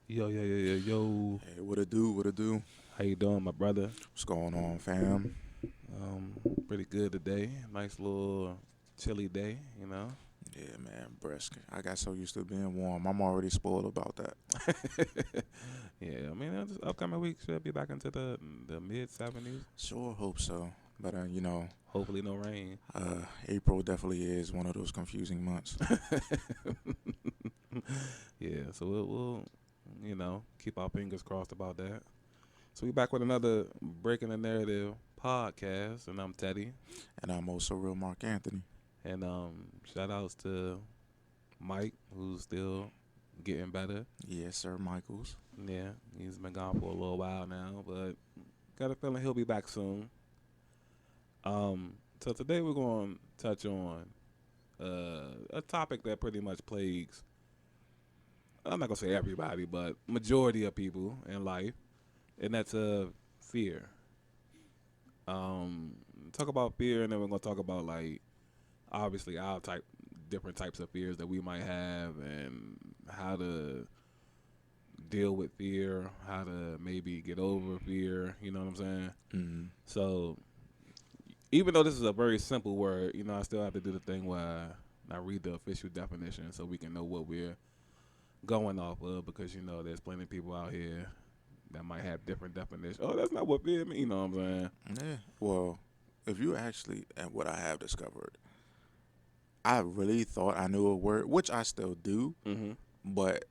Yo, yo, yo, yo, yo. Hey, what it do? What it do? How you doing, my brother? What's going on, fam? Um, Pretty good today. Nice little chilly day, you know. Yeah, man, brisk. I got so used to being warm. I'm already spoiled about that. Yeah, I mean, this upcoming week should be back into the mid 70s. Sure, hope so. But Hopefully, no rain. April definitely is one of those confusing months. Yeah, so we'll keep our fingers crossed about that. So we back with another Breaking the Narrative podcast, and I'm Teddy. And I'm also real Mark Anthony. And shout outs to Mike, who's still getting better. Yes, sir, Michaels. Yeah, he's been gone for a little while now, but got a feeling he'll be back soon. So today we're going to touch on a topic that pretty much plagues, I'm not going to say everybody, but majority of people in life, and that's fear. Um, Talk about fear, and then we're going to talk about, like, obviously different types of fears that we might have and how to deal with fear, how to maybe get over fear, you know what I'm saying? Mm-hmm. So even though this is a very simple word, I still have to do the thing where I read the official definition so we can know what we're going off of because there's plenty of people out here that might have different definitions. Oh, that's not what fear means, you know what I'm saying? Yeah. Well, if you actually, and what I have discovered, I really thought I knew a word, which I still do, Mm-hmm. but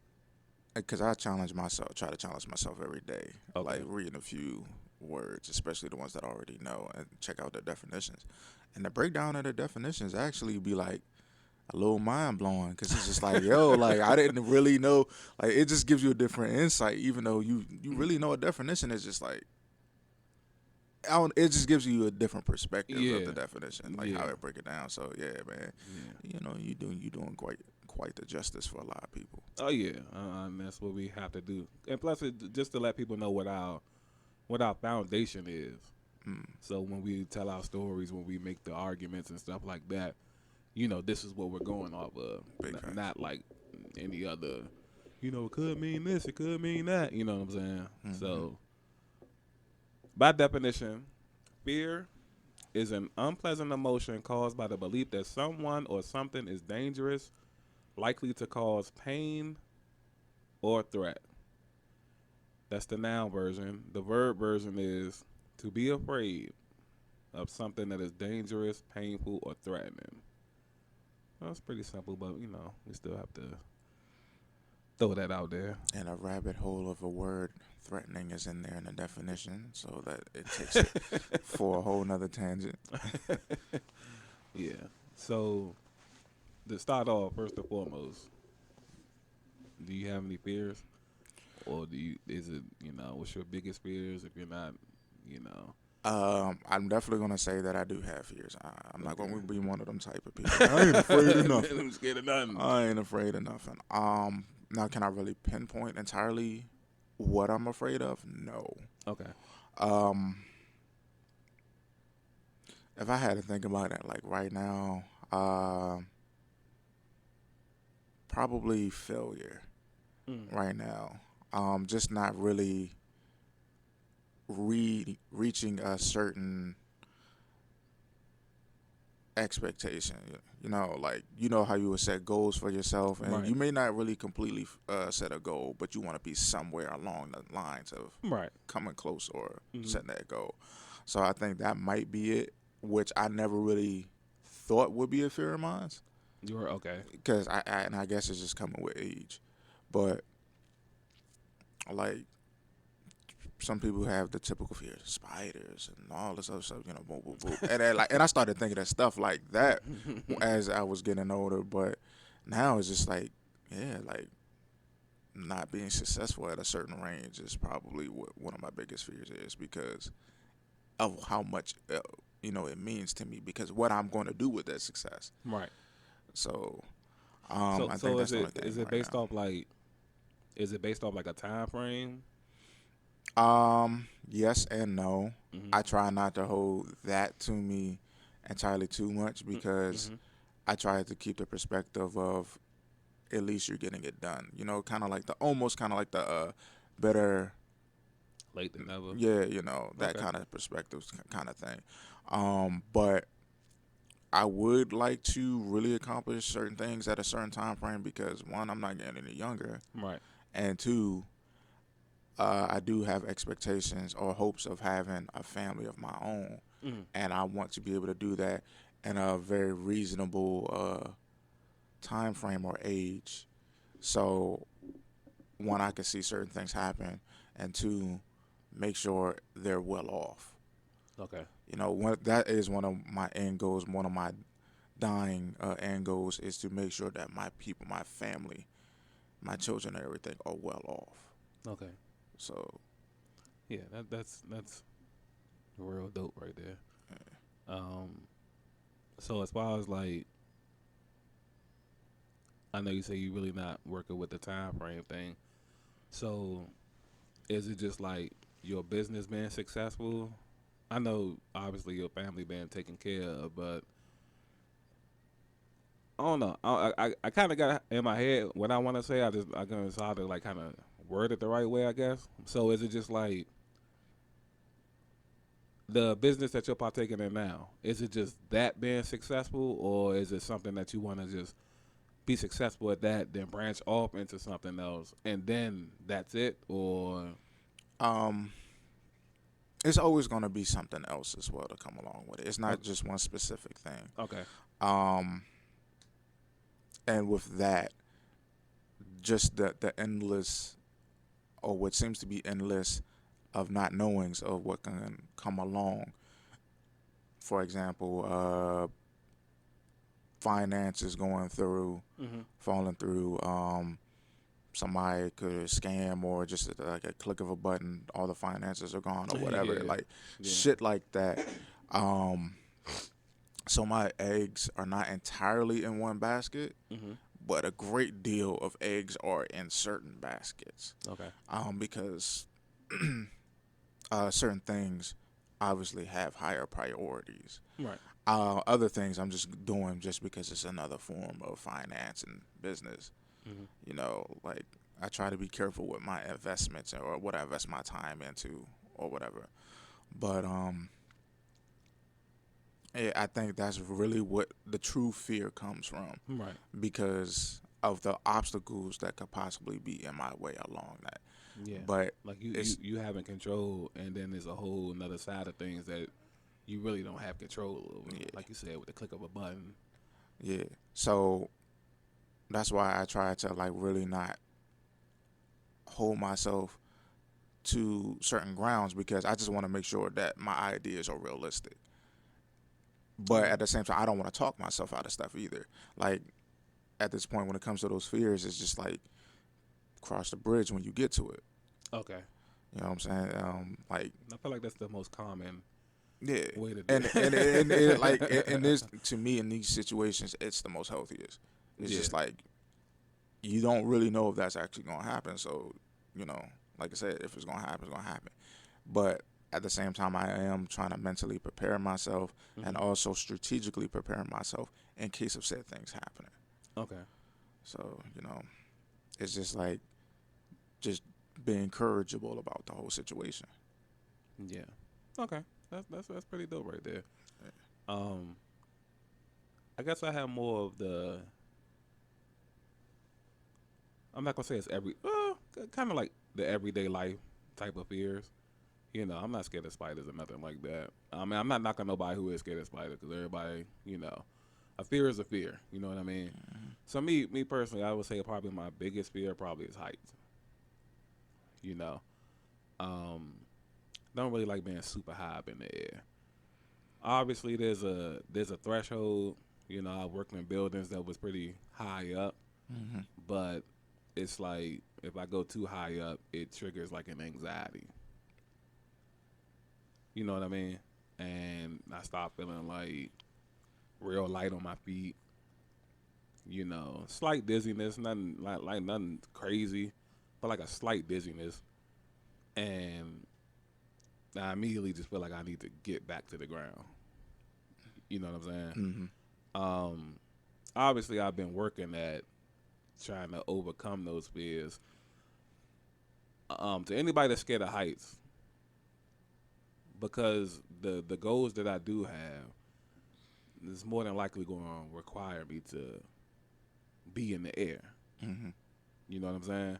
because I challenge myself, try to challenge myself every day, Okay. like reading a few words, especially the ones that I already know, and check out the definitions. And the breakdown of the definitions actually be like a little mind blowing because it's just like, yo, like I didn't really know. Like it just gives you a different insight, even though you really know a definition. It's just like it just gives you a different perspective of Yeah. the definition, like Yeah. how it break it down. So yeah, man, Yeah. you doing quite the justice for a lot of people. Oh yeah, and that's what we have to do. And plus, just to let people know what our foundation is. Mm, So when we tell our stories, when we make the arguments and stuff like that, this is what we're going off of. big facts. Not like any other, it could mean this, it could mean that, you know what I'm saying? Mm-hmm. So, by definition, fear is an unpleasant emotion caused by the belief that someone or something is dangerous, likely to cause pain or threat. That's the noun version. The verb version is to be afraid of something that is dangerous, painful, or threatening. Well, it's pretty simple, but we still have to throw that out there. And a rabbit hole of a word threatening is in there in the definition, so that it takes it for a whole nother tangent. Yeah. So to start off, first and foremost, do you have any fears, or is it what's your biggest fears? If you're not, you know, I'm definitely gonna say that I do have fears. I'm not okay. gonna be one of them type of people. I ain't afraid of nothing. I'm scared of nothing. I ain't afraid of nothing. Now can I really pinpoint entirely what I'm afraid of? No. Okay. Um, if I had to think about it, like right now, probably failure. Mm. Right now, just not really reaching a certain expectation. Like how you would set goals for yourself, and Right. you may not really completely set a goal, but you want to be somewhere along the lines of Right. coming close or Mm-hmm. setting that goal. So I think that might be it, which I never really thought would be a fear of mine, You're okay. because and I guess it's just coming with age, but like some people have the typical fear of spiders and all this other stuff, boom, boom, boom. And then, and I started thinking of stuff like that as I was getting older. But now it's just like, yeah, like not being successful at a certain range is probably what one of my biggest fears is, because of how much it means to me, because what I'm going to do with that success. Right. So So I think so that's is the it only thing is it right based now. off like is it based off like a time frame? Yes and no. Mm-hmm. I try not to hold that to me entirely too much, because Mm-hmm. I try to keep the perspective of at least you're getting it done. You know, kind of like the almost kind of like the better, Late than never. yeah, you know, that Okay. kind of perspective kind of thing. But I would like to really accomplish certain things at a certain time frame because one, I'm not getting any younger, Right. and two, I do have expectations or hopes of having a family of my own, Mm-hmm. and I want to be able to do that in a very reasonable time frame or age. So one, I can see certain things happen, and two, make sure they're well off. Okay. You know, that is one of my end goals. One of my dying end goals is to make sure that my people, my family, my children, and everything are well off. Okay. So Yeah, that's real dope right there. So as far as like, I know you say you really not working with the time frame thing. So is it just like your business being successful? I know obviously your family being taken care of, but I don't know. I kind of got in my head what I want to say. I gonna try to like kind of word it the right way, I guess. So is it just like the business that you're partaking in now? Is it just that being successful, or is it something that you want to just be successful at that, then branch off into something else, and then that's it? Or um, it's always going to be something else as well to come along with it. It's not okay, just one specific thing. okay, Um, and with that, just the endless, or what seems to be endless, of not knowings of what can come along. For example, finances going through, mm-hmm. falling through. Somebody could scam, or just like a click of a button, all the finances are gone, or whatever. Yeah, Like yeah, shit like that. Um, so my eggs are not entirely in one basket, mm-hmm. but a great deal of eggs are in certain baskets. Okay, Because certain things obviously have higher priorities. right, Other things I'm just doing just because it's another form of finance and business. mm-hmm. You know, like I try to be careful with my investments or what I invest my time into or whatever. But yeah, I think that's really what the true fear comes from, Right, because of the obstacles that could possibly be in my way along that. yeah. But Like it's you having control, and then there's a whole another side of things that you really don't have control over. yeah, Like you said, with the click of a button. yeah. So that's why I try to like really not hold myself to certain grounds, because I just want to make sure that my ideas are realistic. But Okay, at the same time, I don't want to talk myself out of stuff either. Like at this point, when it comes to those fears, it's just like cross the bridge when you get to it. okay. You know what I'm saying? Like I feel like that's the most common yeah, way to do. and like and this, to me, in these situations, it's the most healthiest. It's Yeah. just like you don't really know if that's actually gonna happen. So you know, like I said, if it's gonna happen, it's gonna happen. But at the same time, I am trying to mentally prepare myself and Mm-hmm. also strategically prepare myself in case of said things happening. Okay. So you know, it's just like just being courageable about the whole situation. Yeah. Okay. That's pretty dope right there. Um, I guess I have more of the. I'm not gonna say it's kind of like the everyday life type of fears. You know, I'm not scared of spiders or nothing like that. I mean, I'm not knocking nobody who is scared of spiders, because everybody, you know, a fear is a fear. You know what I mean? So me personally, I would say probably my biggest fear probably is heights. You know, um, don't really like being super high up in the air. Obviously, there's a threshold. You know, I worked in buildings that was pretty high up, Mm-hmm. but it's like if I go too high up, it triggers like an anxiety. You know what I mean? And I start feeling like real light on my feet. You know, slight dizziness, nothing like nothing crazy, but like a slight dizziness, and I immediately just feel like I need to get back to the ground. You know what I'm saying? Mm-hmm. Um, Obviously, I've been working at trying to overcome those fears. To anybody that's scared of heights, because the goals that I do have is more than likely going to require me to be in the air. Mm-hmm. You know what I'm saying?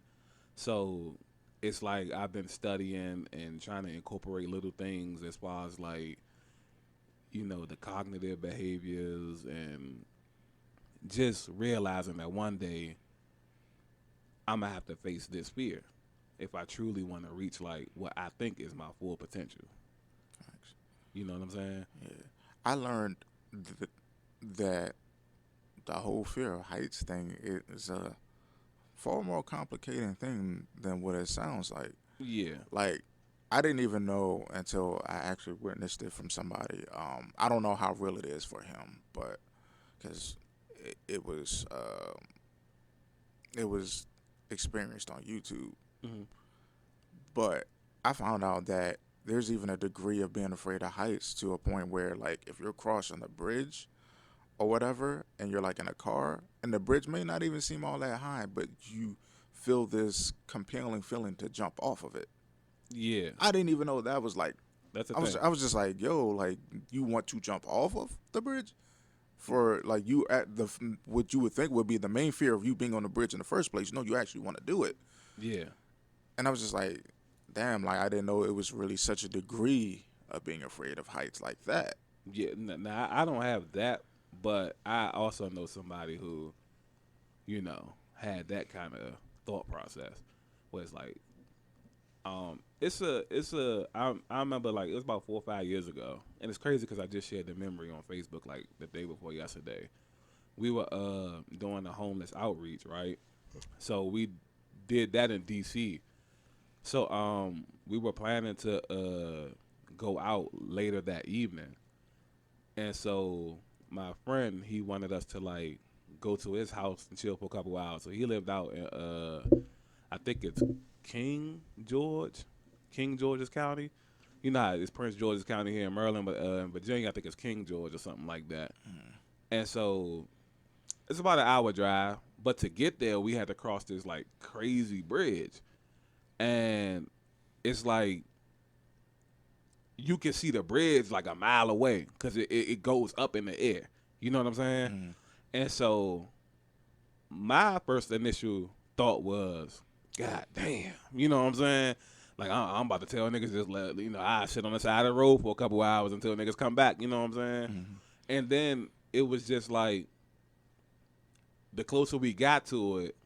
So it's like I've been studying and trying to incorporate little things as far as like, the cognitive behaviors and just realizing that one day I'm going to have to face this fear if I truly want to reach like what I think is my full potential. Thanks. You know what I'm saying? Yeah. I learned that the whole fear of heights thing is a far more complicated thing than what it sounds like. Yeah. Like, I didn't even know until I actually witnessed it from somebody. I don't know how real it is for him, but because it was experienced on YouTube. Mm-hmm. But I found out that there's even a degree of being afraid of heights to a point where, like, if you're crossing a bridge or whatever, and you're like in a car, and the bridge may not even seem all that high, but you feel this compelling feeling to jump off of it. Yeah. I didn't even know that was like. That's the I was thing. I was just like, yo, like, you want to jump off of the bridge for like you at the what you would think would be the main fear of you being on the bridge in the first place. No, you actually want to do it. Yeah. And I was just like, damn, like I didn't know it was really such a degree of being afraid of heights like that. Yeah. Now, I don't have that, but I also know somebody who, had that kind of thought process where it's like, I remember like it was about 4 or 5 years ago, and it's crazy because I just shared the memory on Facebook like the day before yesterday. We were doing a homeless outreach, right? So we did that in DC. So we were planning to go out later that evening, and so my friend he wanted us to like go to his house and chill for a couple hours. So he lived out in I think it's King George's County. You know how it's Prince George's County here in Maryland, but in Virginia I think it's King George or something like that. And so it's about an hour drive, but to get there we had to cross this like crazy bridge, and it's like you can see the bridge like a mile away because it goes up in the air. You know what I'm saying? Mm-hmm. And so my first initial thought was, God damn, you know what I'm saying? Like I'm about to tell niggas just let I sit on the side of the road for a couple hours until niggas come back. You know what I'm saying? Mm-hmm. And then it was just like the closer we got to it,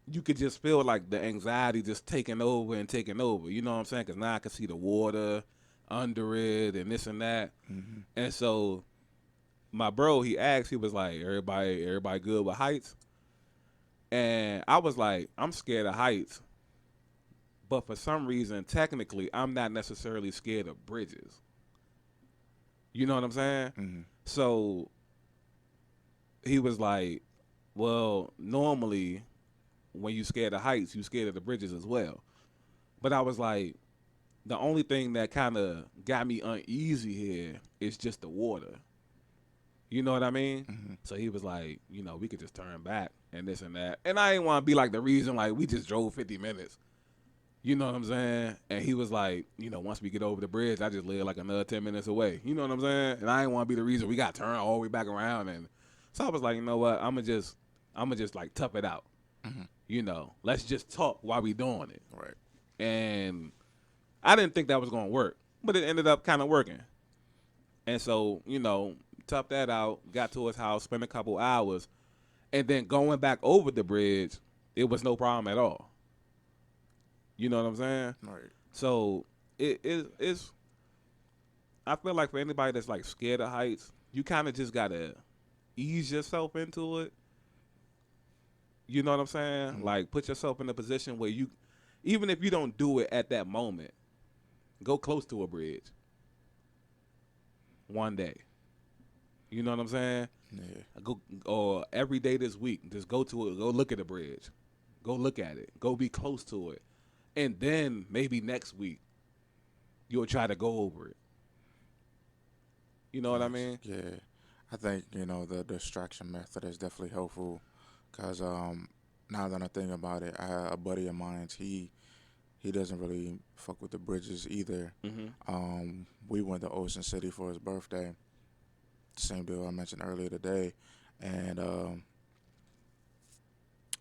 you could just feel like the anxiety just taking over and taking over. You know what I'm saying? Because now I can see the water under it and this and that. Mm-hmm. And so my bro, he asked, he was like, everybody good with heights? And I was like, I'm scared of heights. But for some reason, technically, I'm not necessarily scared of bridges. You know what I'm saying? Mm-hmm. So he was like, well, normally when you scared of heights, you scared of the bridges as well. But I was like, the only thing that kind of got me uneasy here is just the water. You know what I mean? Mm-hmm. So he was like, we could just turn back and this and that. And I didn't want to be like the reason, like, we just drove 50 minutes. You know what I'm saying? And he was like, once we get over the bridge, I just live like another 10 minutes away. You know what I'm saying? And I didn't want to be the reason we got to turn all the way back around. And so I was like, you know what? I'm going to just like tough it out. Mm-hmm. Let's just talk while we doing it. Right. And I didn't think that was going to work, but it ended up kind of working. And so, toughed that out, got to his house, spent a couple hours, and then going back over the bridge, it was no problem at all. You know what I'm saying? Right. So it's I feel like for anybody that's like scared of heights, you kind of just gotta ease yourself into it. You know what I'm saying? Mm-hmm. Like put yourself in a position where you, even if you don't do it at that moment, go close to a bridge one day. You know what I'm saying? Yeah. Go, or every day this week, just go to it. Go look at the bridge. Go look at it. Go be close to it. And then maybe next week, you'll try to go over it. You know what I mean? Yeah. I think the distraction method is definitely helpful, cause now that I think about it, I had a buddy of mine. He doesn't really fuck with the bridges either. Mm-hmm. We went to Ocean City for his birthday. Same deal I mentioned earlier today, and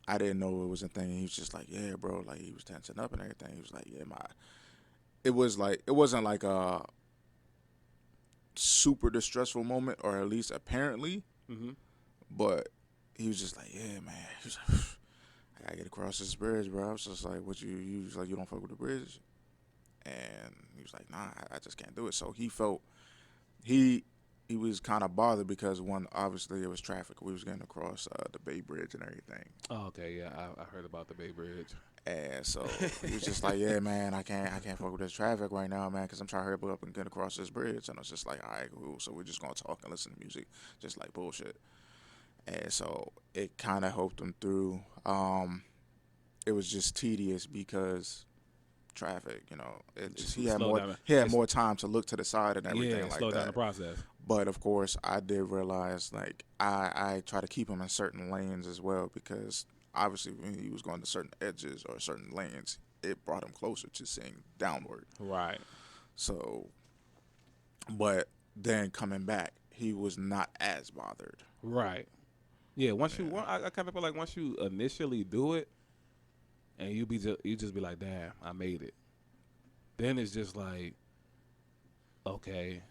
I didn't know it was a thing. He was just like, "Yeah, bro," like he was tensing up and everything. He was like, "Yeah, my." It wasn't like a super distressful moment, or at least apparently, Mm-hmm. but he was just like, "Yeah, man." He was like, "I gotta get across this bridge, bro." I was just like, "What you?" Was like, "You don't fuck with the bridge," and he was like, "Nah, I just can't do it." So he he was kind of bothered because one, obviously it was traffic. We was getting across the Bay Bridge and everything, Oh, okay, yeah, I heard about the Bay Bridge. and so he was just like, "Yeah, man, I can't fuck with this traffic right now, man, because I'm trying to hurry up and get across this bridge." And I was just like, "All right, cool." So we're just gonna talk and listen to music, just like bullshit. And so it kind of helped him through. It was just tedious because traffic, it just It slow down. he had more time to look to the side and Yeah, everything like slow down the that. process. But of course, I did realize like I try to keep him in certain lanes as well because obviously when he was going to certain edges or certain lanes, it brought him closer to seeing downward. Right. So, but then coming back, he was not as bothered. Right. Yeah. Yeah, I kind of feel like once you initially do it, and you just be like, damn, I made it. Then it's just like, okay,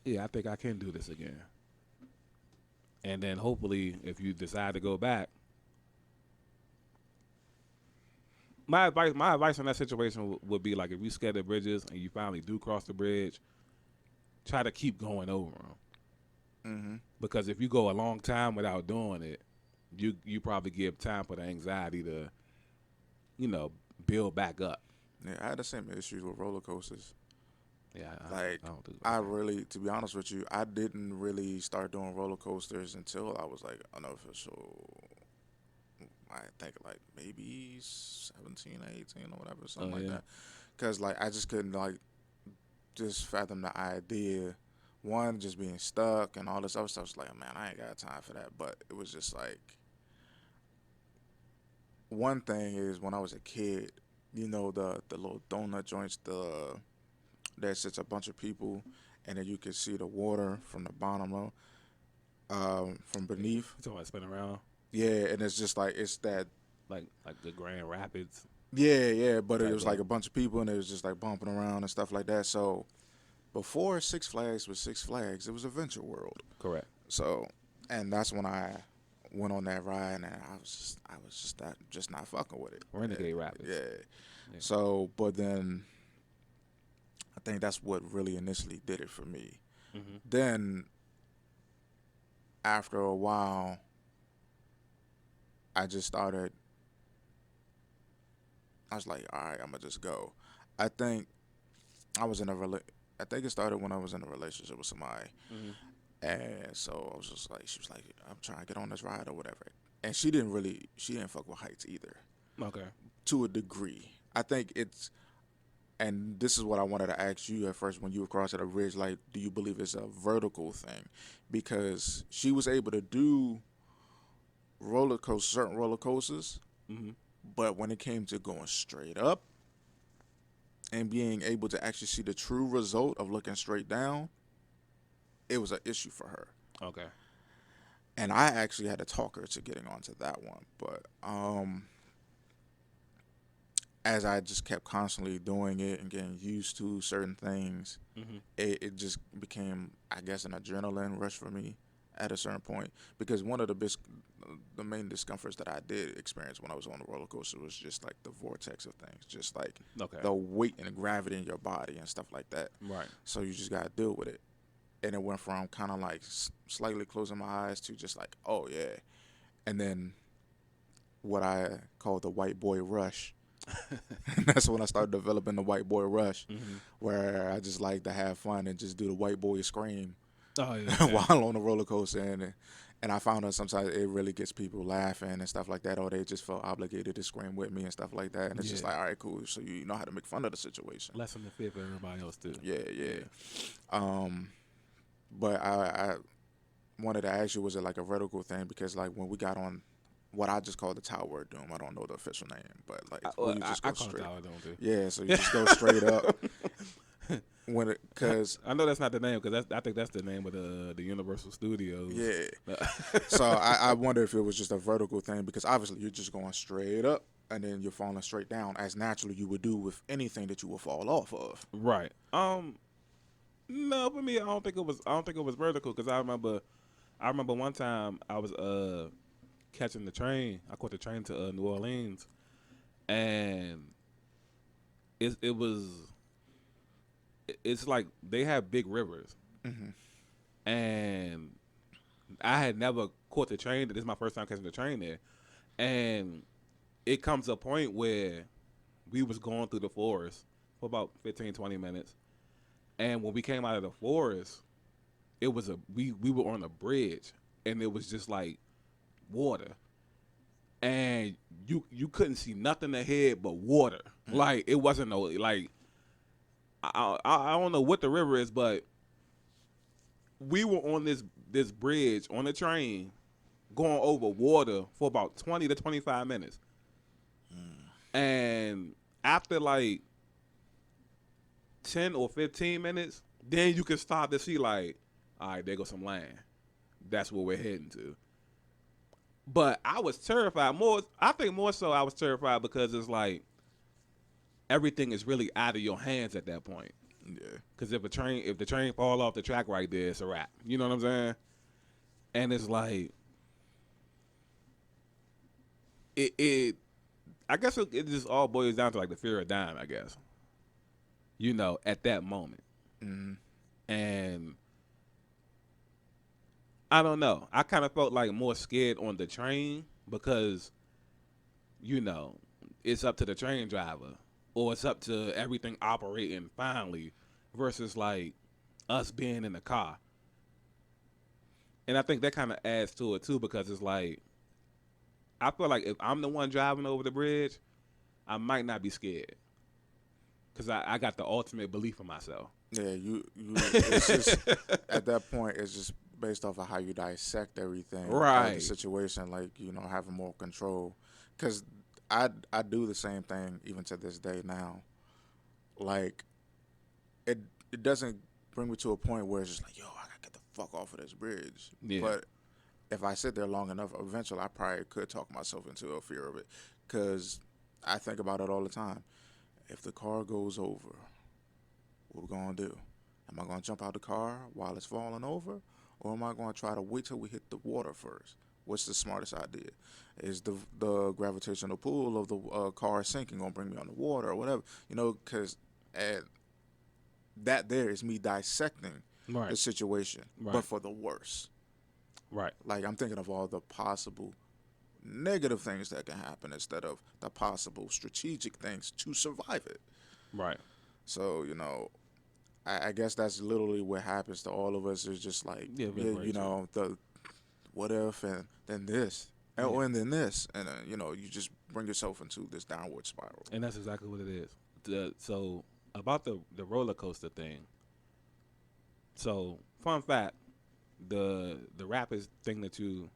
yeah, I think I can do this again. And then hopefully, if you decide to go back, my advice in that situation would be like if you scare the bridges and you finally do cross the bridge, try to keep going over them. hmm Because if you go a long time without doing it, you probably give time for the anxiety to, you know, build back up. yeah. I had the same issues with roller coasters. Yeah, Like, I don't do I okay. really, to be honest with you, I didn't really start doing roller coasters until I was like unofficial. I think like maybe 17 or 18 or whatever, Oh something like yeah, that. Cause like I just couldn't like just fathom the idea. One, just being stuck and all this other stuff. Was like, man, I ain't got time for that. But it was just like one thing is when I was a kid, the little donut joints, there sits a bunch of people, and then you can see the water from the bottom of, from you beneath. talking about spinning around Yeah, and it's just like it's that. like the Grand Rapids Yeah, yeah, but it type was like of a bunch of people, and it was just like bumping around and stuff like that. So before Six Flags was Six Flags, it was Adventure World. correct So, and that's when I went on that ride, and I was just not fucking with it. Renegade Rapids. Yeah. Yeah. So, but then I think that's what really initially did it for me. Hmm. Then after a while, I just started. I was like, all right, I'm gonna just go. I think I was in a rela- I think it started when I was in a relationship with somebody, Hmm. and so I was just like, she was like, I'm trying to get on this ride or whatever, and she didn't fuck with heights either, Okay. to a degree. I think it's, and this is what I wanted to ask you at first when you were crossing a bridge. Like, do you believe it's a vertical thing? Because she was able to do certain roller coasters, Hmm. but when it came to going straight up and being able to actually see the true result of looking straight down, it was an issue for her. Okay. And I actually had to talk her to getting onto that one. But as I just kept constantly doing it and getting used to certain things, Hmm. it just became, I guess, an adrenaline rush for me at a certain point. Because one of the main discomforts that I did experience when I was on the roller coaster was just like the vortex of things, just like Okay. the weight and gravity in your body and stuff like that. Right. So you just got to deal with it. And it went from kind of like slightly closing my eyes to just like, oh yeah. And then what I call the white boy rush. And that's when I started developing the white boy rush, Hmm. where I just like to have fun and just do the white boy scream Oh yeah. Okay. while on the roller coaster. And I found out sometimes it really gets people laughing and stuff like that, or they just felt obligated to scream with me and stuff like that. And it's just Yeah. like, all right, cool. So you know how to make fun of the situation. Lessen the fear for everybody else too. Yeah, yeah. Yeah. Um, but I wanted to ask you, was it like a vertical thing? Because like when we got on what I just call the Tower of Doom, I don't know the official name, but like where you just go I call it straight. Tower Dome too. Yeah, so you just go straight up. When it, cause I know that's not the name because I think that's the name of the Universal Studios. yeah. So I wonder if it was just a vertical thing because obviously you're just going straight up and then you're falling straight down as naturally you would do with anything that you would fall off of. Right. No, for me, I don't think it was. I don't think it was vertical because I remember. I remember one time I was catching the train. I caught the train to New Orleans, and it was. It's like they have big rivers, and I had never caught the train. This is my first time catching the train there, and it comes a point where we was going through the forest for about 15, 20 minutes, and when we came out of the forest, it was we were on a bridge, and it was just like water, and you couldn't see nothing ahead but water. Like it wasn't no like. I don't know what the river is, but we were on this bridge on the train going over water for about 20 to 25 minutes. And after like 10 or 15 minutes, then you can start to see like, all right, there goes some land. That's where we're heading to. But I was terrified. I think more so I was terrified because it's like, everything is really out of your hands at that point. Yeah. Because if the train fall off the track right there, it's a wrap. You know what I'm saying? And it's like, I guess it just all boils down to like the fear of dying, I guess. You know, at that moment. And I don't know. I kind of felt like more scared on the train because, you know, it's up to the train driver. Or it's up to everything operating finally versus like us being in the car. And I think that kind of adds to it too because it's like, I feel like if I'm the one driving over the bridge, I might not be scared. Because I got the ultimate belief in myself. Yeah, you it's just, at that point, it's just based off of how you dissect everything. Right. The situation, like, you know, having more control. Because I do the same thing even to this day now. Like, it doesn't bring me to a point where it's just like, yo, I gotta get the fuck off of this bridge. Yeah. But if I sit there long enough, eventually I probably could talk myself into a fear of it. Because I think about it all the time. If the car goes over, what we gonna do? Am I gonna jump out the car while it's falling over? Or am I gonna try to wait till we hit the water first? What's the smartest idea? Is the gravitational pull of the car sinking gonna bring me on the water or whatever? You know, because that there is me dissecting the situation, but for the worse. Right. Like, I'm thinking of all the possible negative things that can happen instead of the possible strategic things to survive it. Right. So, you know, I guess that's literally what happens to all of us. Is just like, you know, the what if and then this, and then this, and you know, you just bring yourself into this downward spiral. And that's exactly what it is. So about the roller coaster thing. So fun fact, the Rapids thing that you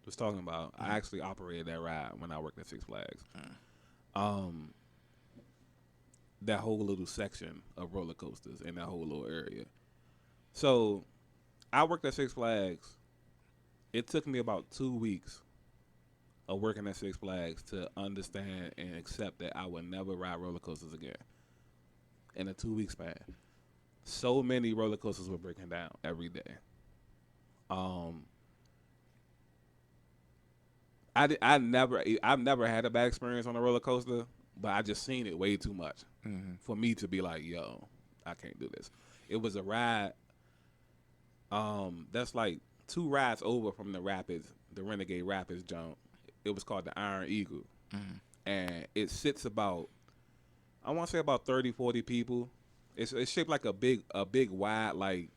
was talking about, I actually operated that ride when I worked at Six Flags. That whole little section of roller coasters in that whole little area. So I worked at Six Flags. It took me about 2 weeks of working at Six Flags to understand and accept that I would never ride roller coasters again. In a 2 week span. So many roller coasters were breaking down every day. I've never had a bad experience on a roller coaster, but I just seen it way too much for me to be like, yo, I can't do this. It was a ride that's like 2 rides over from the Rapids, the Renegade Rapids jump. It was called the Iron Eagle. And it sits about, I want to say about 30, 40 people. It's shaped like a big wide like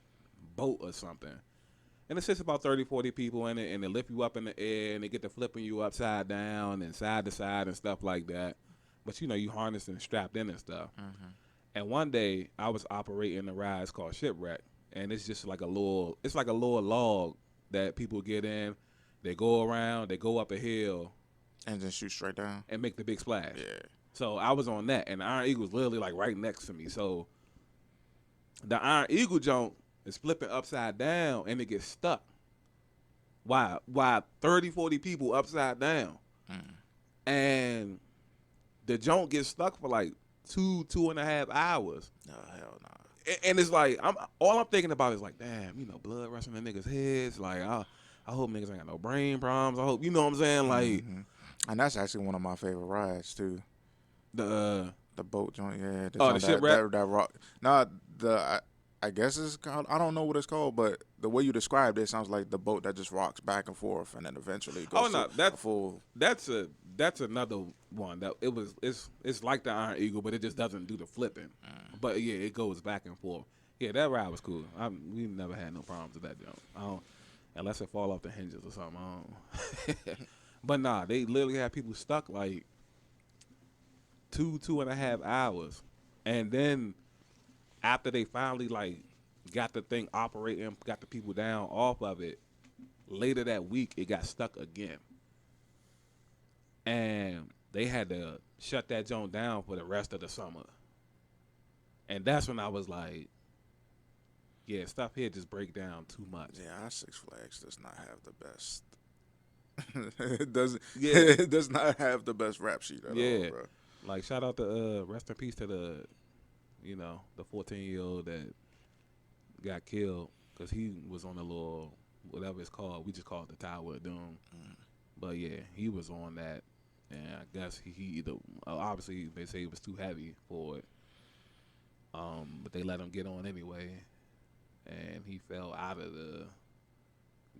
boat or something. And it sits about 30, 40 people in it, and they lift you up in the air, and they get to flipping you upside down and side to side and stuff like that. But, you know, you harnessed and strapped in and stuff. And one day, I was operating a ride. It's called Shipwreck, and it's just like a little log that people get in. They go around, they go up a hill, And then shoot straight down. and make the big splash. Yeah. So I was on that, and the Iron Eagle was literally like right next to me. So the Iron Eagle jump is flipping upside down, and it gets stuck. Why 30, 40 people upside down, and the jump gets stuck for like 2.5 hours. No, hell nah. And it's like all I'm thinking about is like, damn, blood rushing in niggas' heads. Like, I hope niggas ain't got no brain problems. I hope, you know what I'm saying? Like, And that's actually one of my favorite rides too. the boat joint, yeah. the shipwreck? That rock. Nah, I guess it's called. I don't know what it's called, but the way you described it sounds like the boat that just rocks back and forth and then eventually goes. that's full. That's another one that it's like the Iron Eagle, but it just doesn't do the flipping. But yeah, it goes back and forth. Yeah, that ride was cool. We never had no problems with that jump. Unless it fall off the hinges or something. But nah, they literally had people stuck like 2.5 hours, and then after they finally like got the thing operating, got the people down off of it, later that week it got stuck again, and they had to shut that joint down for the rest of the summer. And that's when I was like, yeah, stuff here just break down too much. Yeah, our Six Flags does not have the best. It doesn't. Yeah. It does not have the best rap sheet at all, bro. Like, shout out to rest in peace to the 14-year-old that got killed because he was on the little whatever it's called. We just call it the Tower of Doom. But yeah, he was on that, and I guess he either obviously they say he was too heavy for it. But they let him get on anyway, and he fell out of the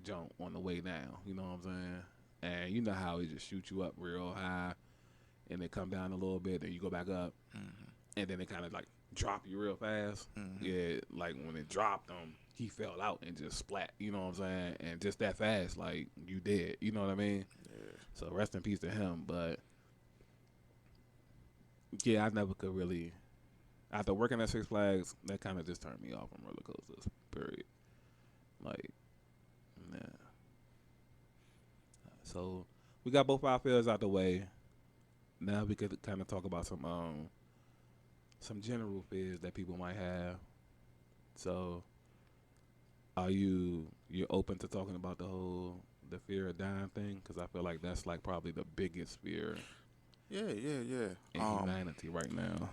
jump on the way down. You know what I'm saying? And you know how he just shoot you up real high, and then come down a little bit, then you go back up, and then it kind of like drop you real fast. Yeah, like when it dropped him, he fell out and just splat. You know what I'm saying? And just that fast, like you dead. You know what I mean? Yeah. So rest in peace to him. But yeah, I never could really. After working at Six Flags, that kind of just turned me off from roller coasters. Period. Like, nah. So we got both our fears out the way. Now we could kind of talk about some general fears that people might have. So, are you're open to talking about the fear of dying thing? Because I feel like that's like probably the biggest fear. Yeah. In humanity right now.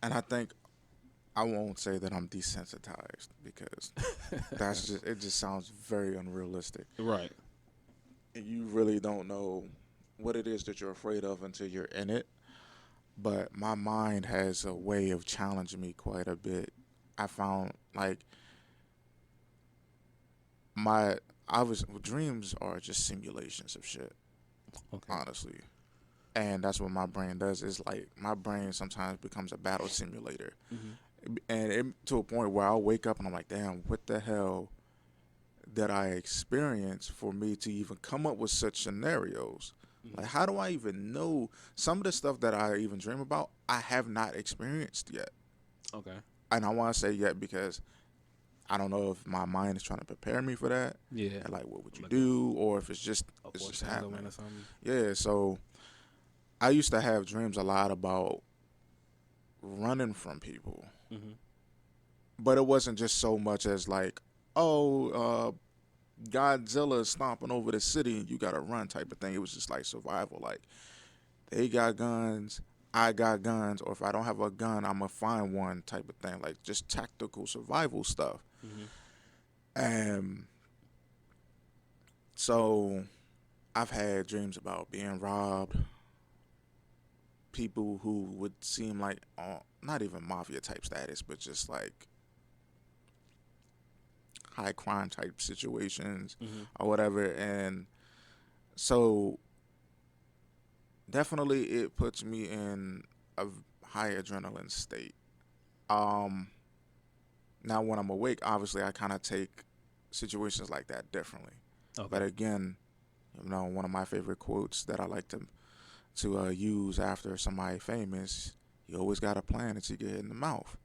And I think I won't say that I'm desensitized because it just sounds very unrealistic. Right. And you really don't know what it is that you're afraid of until you're in it. But my mind has a way of challenging me quite a bit. I found like dreams are just simulations of shit. Okay. Honestly. And that's what my brain does. Is like my brain sometimes becomes a battle simulator, and to a point where I'll wake up and I'm like, "Damn, what the hell did I experience for me to even come up with such scenarios? Like, how do I even know some of the stuff that I even dream about? I have not experienced yet." Okay. And I want to say yet because I don't know if my mind is trying to prepare me for that. Yeah. And like, what would you do, or if it's just happening. Or something. Yeah. So I used to have dreams a lot about running from people, but it wasn't just so much as like, Godzilla is stomping over the city and you gotta run type of thing. It was just like survival. Like, they got guns, I got guns, or if I don't have a gun, I'm gonna find one type of thing. Like just tactical survival stuff. So I've had dreams about being robbed. People who would seem like not even mafia type status, but just like high crime type situations or whatever. And so definitely it puts me in a high adrenaline state. Now when I'm awake, obviously I kind of take situations like that differently. Okay. But again, one of my favorite quotes that I like to use after somebody famous, you always got a plan until you get hit in the mouth.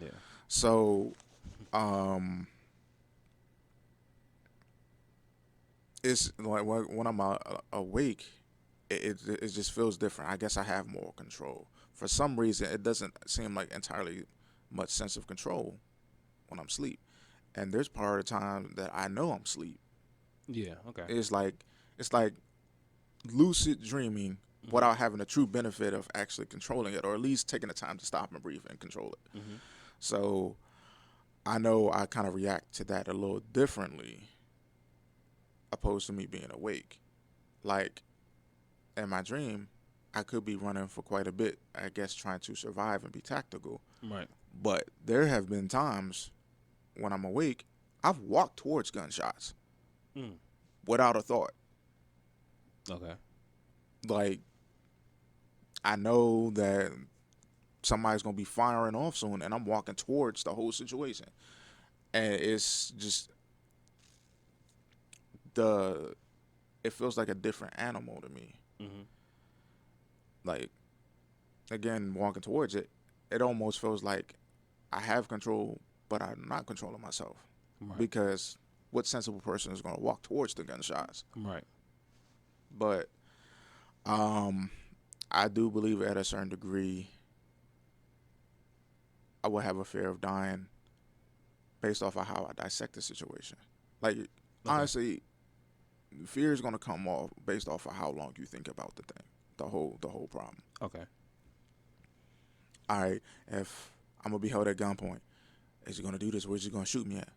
Yeah. So, it's like when I'm awake, it just feels different. I guess I have more control. For some reason, it doesn't seem like entirely much sense of control when I'm asleep. And there's part of the time that I know I'm asleep. Yeah. Okay. It's like lucid dreaming without having the true benefit of actually controlling it, or at least taking the time to stop and breathe and control it. Mm-hmm. So I know I kind of react to that a little differently, opposed to me being awake. Like in my dream, I could be running for quite a bit, I guess, trying to survive and be tactical. Right. But there have been times when I'm awake, I've walked towards gunshots Mm. without a thought. Okay. Like, I know that somebody's going to be firing off soon, and I'm walking towards the whole situation. And it's just it feels like a different animal to me. Mm-hmm. Like, again, walking towards it, it almost feels like I have control, but I'm not controlling myself. Right. Because what sensible person is going to walk towards the gunshots? Right. But I do believe at a certain degree I would have a fear of dying based off of how I dissect the situation. Like, honestly, fear is going to come off based off of how long you think about the thing, the whole problem. Okay. All right, if I'm going to be held at gunpoint, is he going to do this? Where's he going to shoot me at?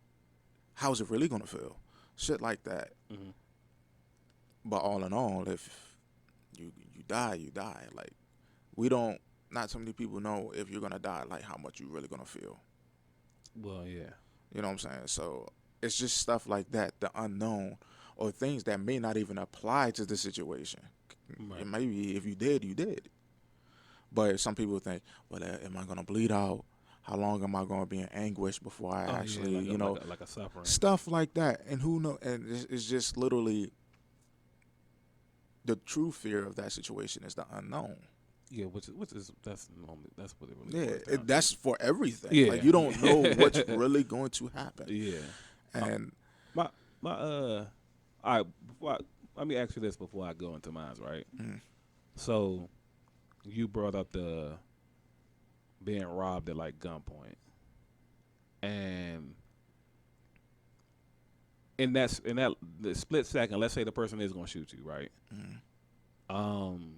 How's it really going to feel? Shit like that. Mm-hmm. But all in all, if you die, you die. Like, not so many people know if you're going to die, like how much you really going to feel. Well, yeah. You know what I'm saying? So it's just stuff like that, the unknown, or things that may not even apply to the situation. Right. Maybe if you did, you did. But some people think, well, am I going to bleed out? How long am I going to be in anguish before I actually, like a suffering. stuff like that. And who knows? And it's just literally the true fear of that situation is the unknown. Yeah, which is that's what it really. Yeah, that's for everything. Yeah. Like, you don't know what's really going to happen. Yeah. And my all right. Let me ask you this before I go into mine. Right. Mm. So, you brought up the being robbed at like gunpoint, and in that the split second, let's say the person is gonna shoot you, right? Mm.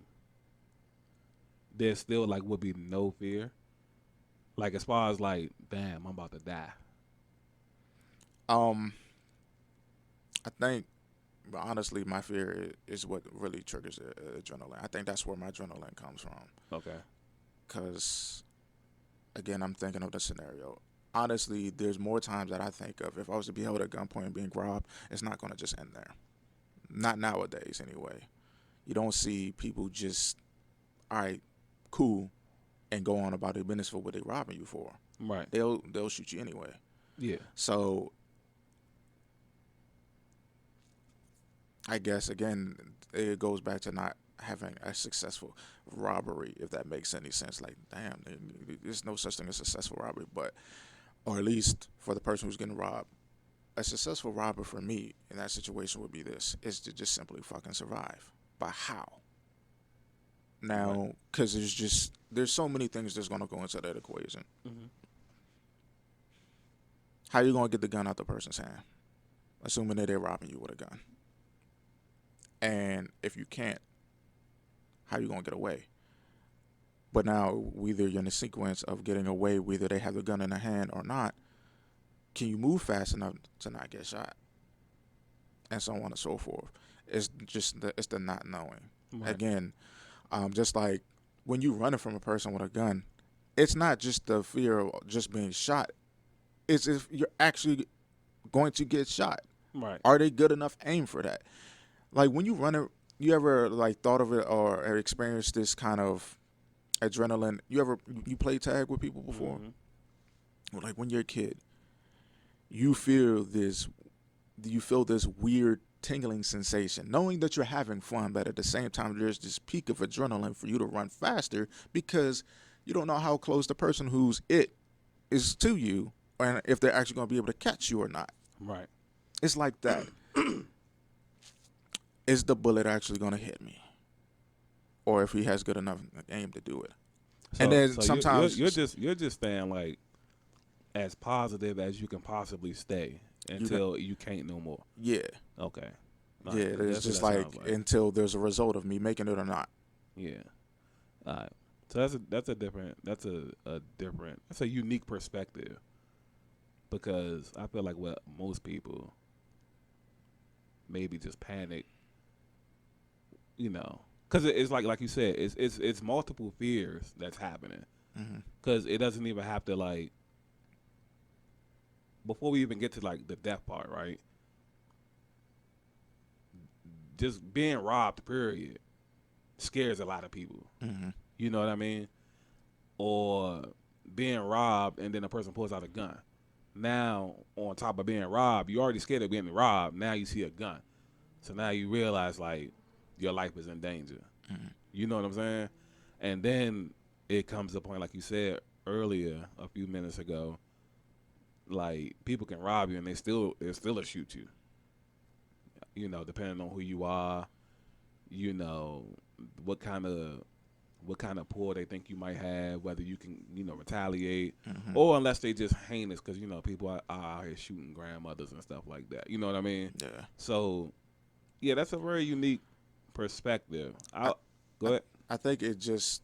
There still like would be no fear, like as far as like, damn, I'm about to die. I think, but honestly, my fear is what really triggers adrenaline. I think that's where my adrenaline comes from. Okay. Because, again, I'm thinking of the scenario. Honestly, there's more times that I think of if I was to be held at gunpoint and being robbed, it's not going to just end there. Not nowadays, anyway. You don't see people just, all right, cool, and go on about their business for what they're robbing you for. Right. They'll shoot you anyway. Yeah. So, I guess, again, it goes back to not having a successful robbery, if that makes any sense. Like, damn, there's no such thing as successful robbery, or at least for the person who's getting robbed, a successful robber for me in that situation would be this, is to just simply fucking survive. But how? Now, because there's so many things that's going to go into that equation. Mm-hmm. How you going to get the gun out the person's hand? Assuming that they're robbing you with a gun. And if you can't, how you going to get away? But now, whether you're in a sequence of getting away, whether they have the gun in their hand or not, can you move fast enough to not get shot? And so on and so forth. It's just it's the not knowing. Right. Again, just like when you're running from a person with a gun, it's not just the fear of just being shot. It's if you're actually going to get shot. Right. Are they good enough aim for that? Like, when you run, you ever like thought of it or experienced this kind of adrenaline? You play tag with people before? Mm-hmm. Like, when you're a kid, you feel this weird tingling sensation, knowing that you're having fun, but at the same time there's this peak of adrenaline for you to run faster because you don't know how close the person who's it is to you, and if they're actually going to be able to catch you or not. Right. It's like that. is the bullet actually going to hit me? Or if he has good enough aim to do it. And then sometimes you're just staying like as positive as you can possibly stay until you can't no more. Yeah. Okay. Yeah, it's just like until there's a result of me making it or not. Yeah. All right. So that's a unique perspective, because I feel like what most people maybe just panic, because it's like you said, it's multiple fears that's happening, because it doesn't even have to, like, before we even get to like the death part, right? Just being robbed, period, scares a lot of people. You know what I mean? Or being robbed and then a person pulls out a gun. Now, on top of being robbed, you already scared of being robbed. Now you see a gun. So now you realize, like, your life is in danger. You know what I'm saying? And then it comes to a point, like you said earlier, a few minutes ago, like, people can rob you and they still shoot you. Depending on who you are, what kind of pull they think you might have, whether you can, retaliate, or unless they just heinous, because, people are out here shooting grandmothers and stuff like that. You know what I mean? Yeah. So, yeah, that's a very unique perspective. Go ahead. I think it just,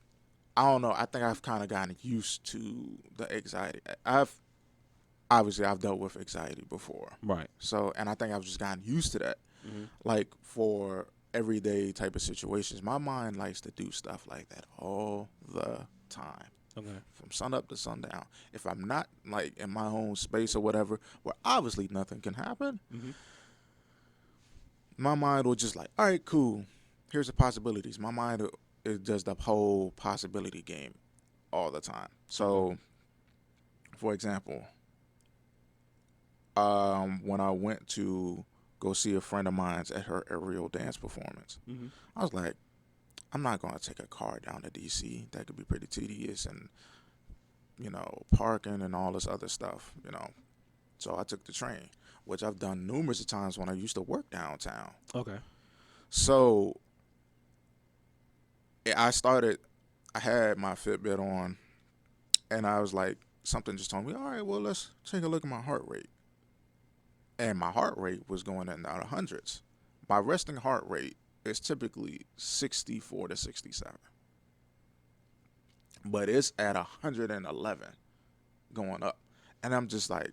I don't know. I think I've kind of gotten used to the anxiety. I've dealt with anxiety before. Right. So, and I think I've just gotten used to that. Like, for everyday type of situations, my mind likes to do stuff like that all the time. Okay. From sun up to sundown. If I'm not, like, in my own space or whatever, where obviously nothing can happen, my mind will just like, all right, cool. Here's the possibilities. My mind is just the whole possibility game all the time. So, for example, when I went to go see a friend of mine's at her aerial dance performance, I was like, I'm not going to take a car down to D.C. That could be pretty tedious and, parking and all this other stuff, So I took the train, which I've done numerous of times when I used to work downtown. Okay. So I had my Fitbit on, and I was like, something just told me, all right, well, let's take a look at my heart rate. And my heart rate was going in the hundreds. My resting heart rate is typically 64 to 67. But it's at 111 going up. And I'm just like,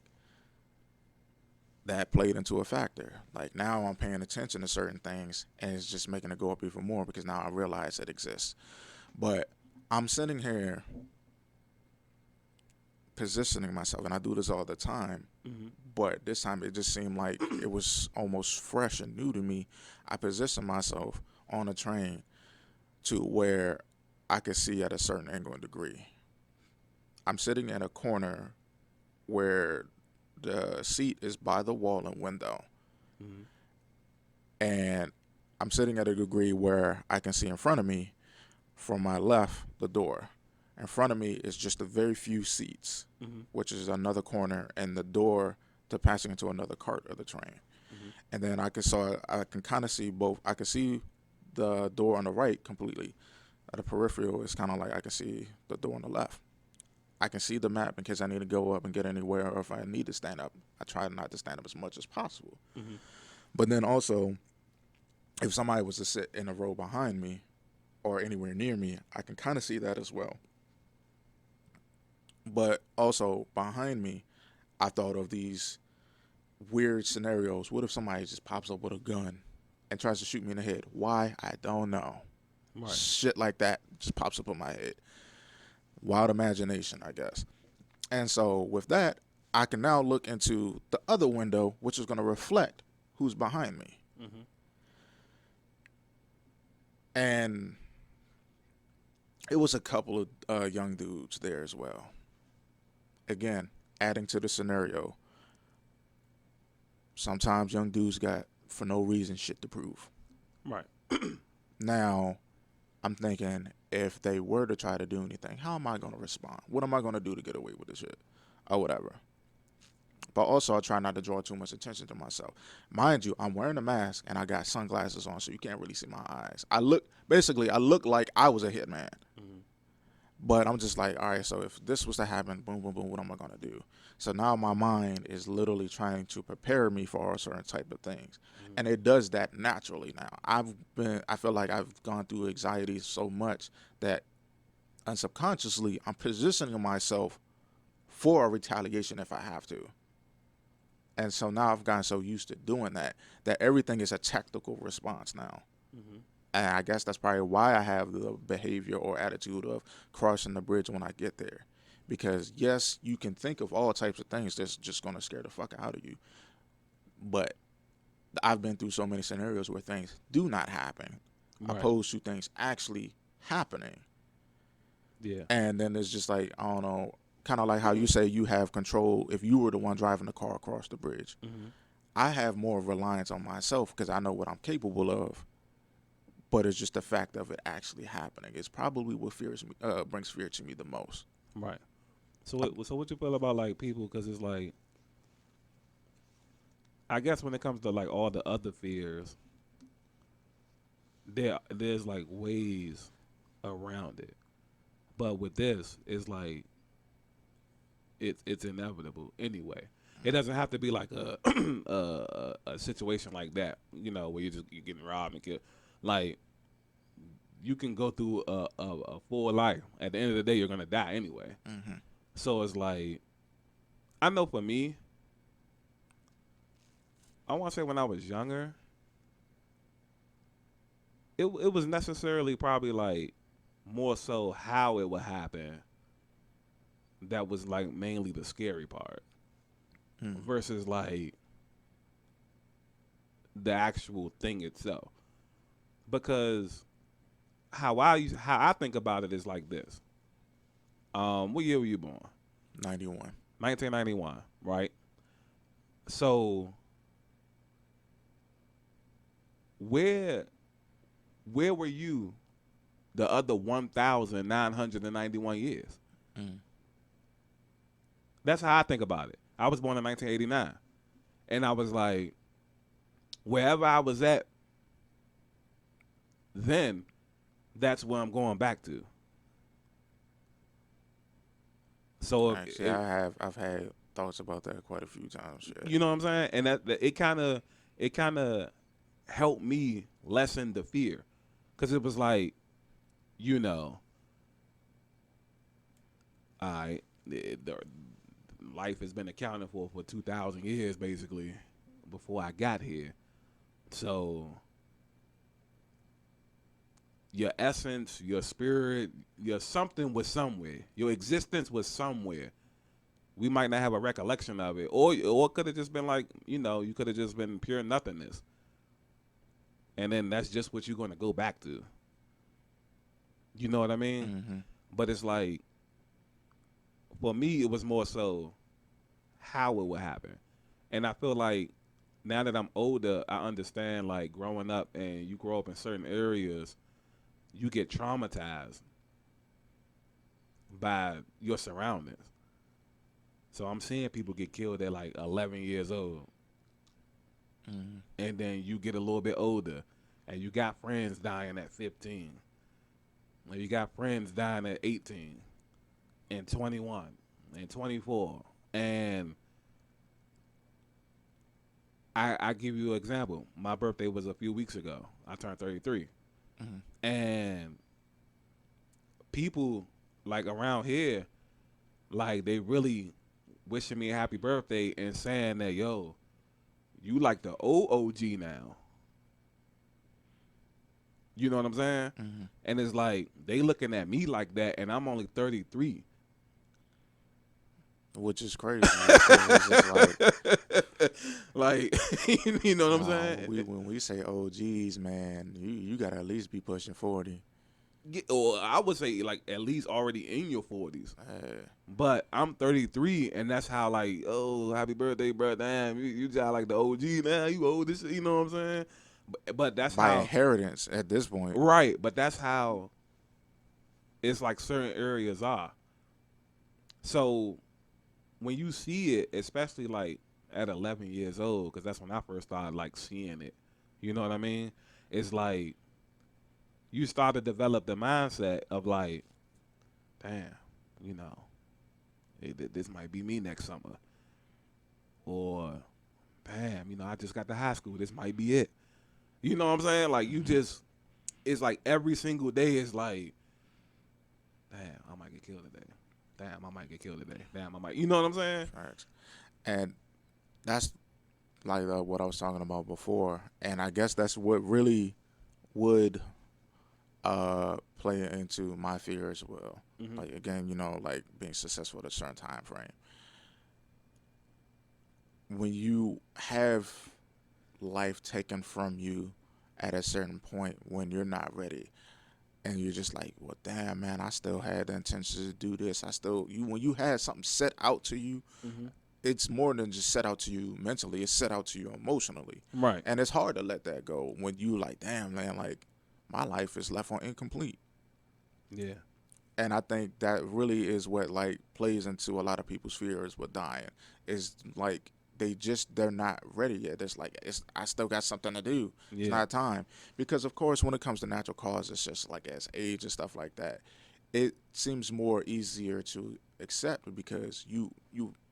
that played into a factor. Like, now I'm paying attention to certain things, and it's just making it go up even more because now I realize it exists. But I'm sitting here positioning myself, and I do this all the time, but this time it just seemed like it was almost fresh and new to me. I positioned myself on a train to where I could see at a certain angle and degree. I'm sitting at a corner where the seat is by the wall and window, and I'm sitting at a degree where I can see in front of me, from my left, the door. In front of me is just a very few seats, which is another corner, and the door to passing into another cart of the train. And then I can kind of see both. I can see the door on the right completely. At the peripheral, it's kind of like I can see the door on the left. I can see the map in case I need to go up and get anywhere, or if I need to stand up. I try not to stand up as much as possible. But then also, if somebody was to sit in a row behind me or anywhere near me, I can kind of see that as well. But also behind me, I thought of these weird scenarios. What if somebody just pops up with a gun and tries to shoot me in the head? Why? I don't know. Right. Shit like that just pops up in my head. Wild imagination, I guess. And so with that, I can now look into the other window, which is going to reflect who's behind me. And it was a couple of young dudes there as well. Again, adding to the scenario, sometimes young dudes got, for no reason, shit to prove. Right. Now, I'm thinking, if they were to try to do anything, how am I going to respond? What am I going to do to get away with this shit? Or whatever. But also, I try not to draw too much attention to myself. Mind you, I'm wearing a mask and I got sunglasses on, so you can't really see my eyes. I look like I was a hitman. But I'm just like, all right, so if this was to happen, boom, boom, boom, what am I going to do? So now my mind is literally trying to prepare me for a certain type of things. And it does that naturally now. I feel like I've gone through anxiety so much that unsubconsciously I'm positioning myself for a retaliation if I have to. And so now I've gotten so used to doing that everything is a tactical response now. And I guess that's probably why I have the behavior or attitude of crossing the bridge when I get there. Because, yes, you can think of all types of things that's just going to scare the fuck out of you. But I've been through so many scenarios where things do not happen, opposed to things actually happening. Yeah. And then it's just like, I don't know, kind of like how you say you have control if you were the one driving the car across the bridge. I have more reliance on myself because I know what I'm capable of. But it's just the fact of it actually happening. It's probably what brings fear to me the most. Right. So what you feel about like people? Because it's like, I guess when it comes to like all the other fears, there's like ways around it. But with this, it's like it's inevitable anyway. It doesn't have to be like a a situation like that, you know, where you're getting robbed and killed. Like, you can go through a full life. At the end of the day, you're gonna die anyway. So it's like, I know for me, I want to say when I was younger, it was necessarily probably like more so how it would happen. That was like mainly the scary part, versus like the actual thing itself. Because how I think about it is like this. What year were you born? 91. 1991, right? So where were you the other 1,991 years? That's how I think about it. I was born in 1989, and I was like, wherever I was at then, that's where I'm going back to. So Actually, I've had thoughts about that quite a few times. Yeah. You know what I'm saying? And that it kind of helped me lessen the fear, because it was like, you know, life has been accounted for 2,000 years basically before I got here. So your essence, your spirit, your something was somewhere. Your existence was somewhere. We might not have a recollection of it, or it could have just been like, you know, you could have just been pure nothingness, and then that's just what you're going to go back to. You know what I mean? But it's like, for me, it was more so how it would happen. And I feel like now that I'm older, I understand, like, growing up and you grow up in certain areas, you get traumatized by your surroundings. So I'm seeing people get killed at like 11 years old. And then you get a little bit older and you got friends dying at 15. And you got friends dying at 18 and 21 and 24. And I give you an example. My birthday was a few weeks ago. I turned 33. And people like around here, like, they really wishing me a happy birthday and saying that, yo, you like the old OG now. You know what I'm saying? And it's like, they looking at me like that, and I'm only 33. Which is crazy. It's just like, you know what I'm saying? When we say OGs, man, you got to at least be pushing 40. Or I would say, like, at least already in your 40s. But I'm 33, and that's how, like, oh, happy birthday, bro. Damn, you just like the OG now. You old as shit, you know what I'm saying? But that's by how, inheritance at this point. Right, but that's how it's like certain areas are. So when you see it, especially like at 11 years old, because that's when I first started like seeing it. You know what I mean? It's like you start to develop the mindset of like, damn, you know, this might be me next summer, or damn, you know, I just got to high school. This might be it. You know what I'm saying? Like you just, it's like every single day is like, damn, I might get killed today. Damn, I might get killed today. Damn, I might. You know what I'm saying? Facts. And that's like what I was talking about before. And I guess that's what really would play into my fear as well. Mm-hmm. Like again, you know, like being successful at a certain time frame. When you have life taken from you at a certain point when you're not ready, and you're just like, well, damn, man, I still had the intention to do this. When you had something set out to you, Mm-hmm. it's more than just set out to you mentally. It's set out to you emotionally. Right. And it's hard to let that go when you like, damn, man, like my life is left on incomplete. Yeah. And I think that really is what like plays into a lot of people's fears with dying. Is like they're not ready yet. It's like I still got something to do. Yeah. It's not time. Because of course when it comes to natural causes, just like as age and stuff like that, it seems more easier to accept because you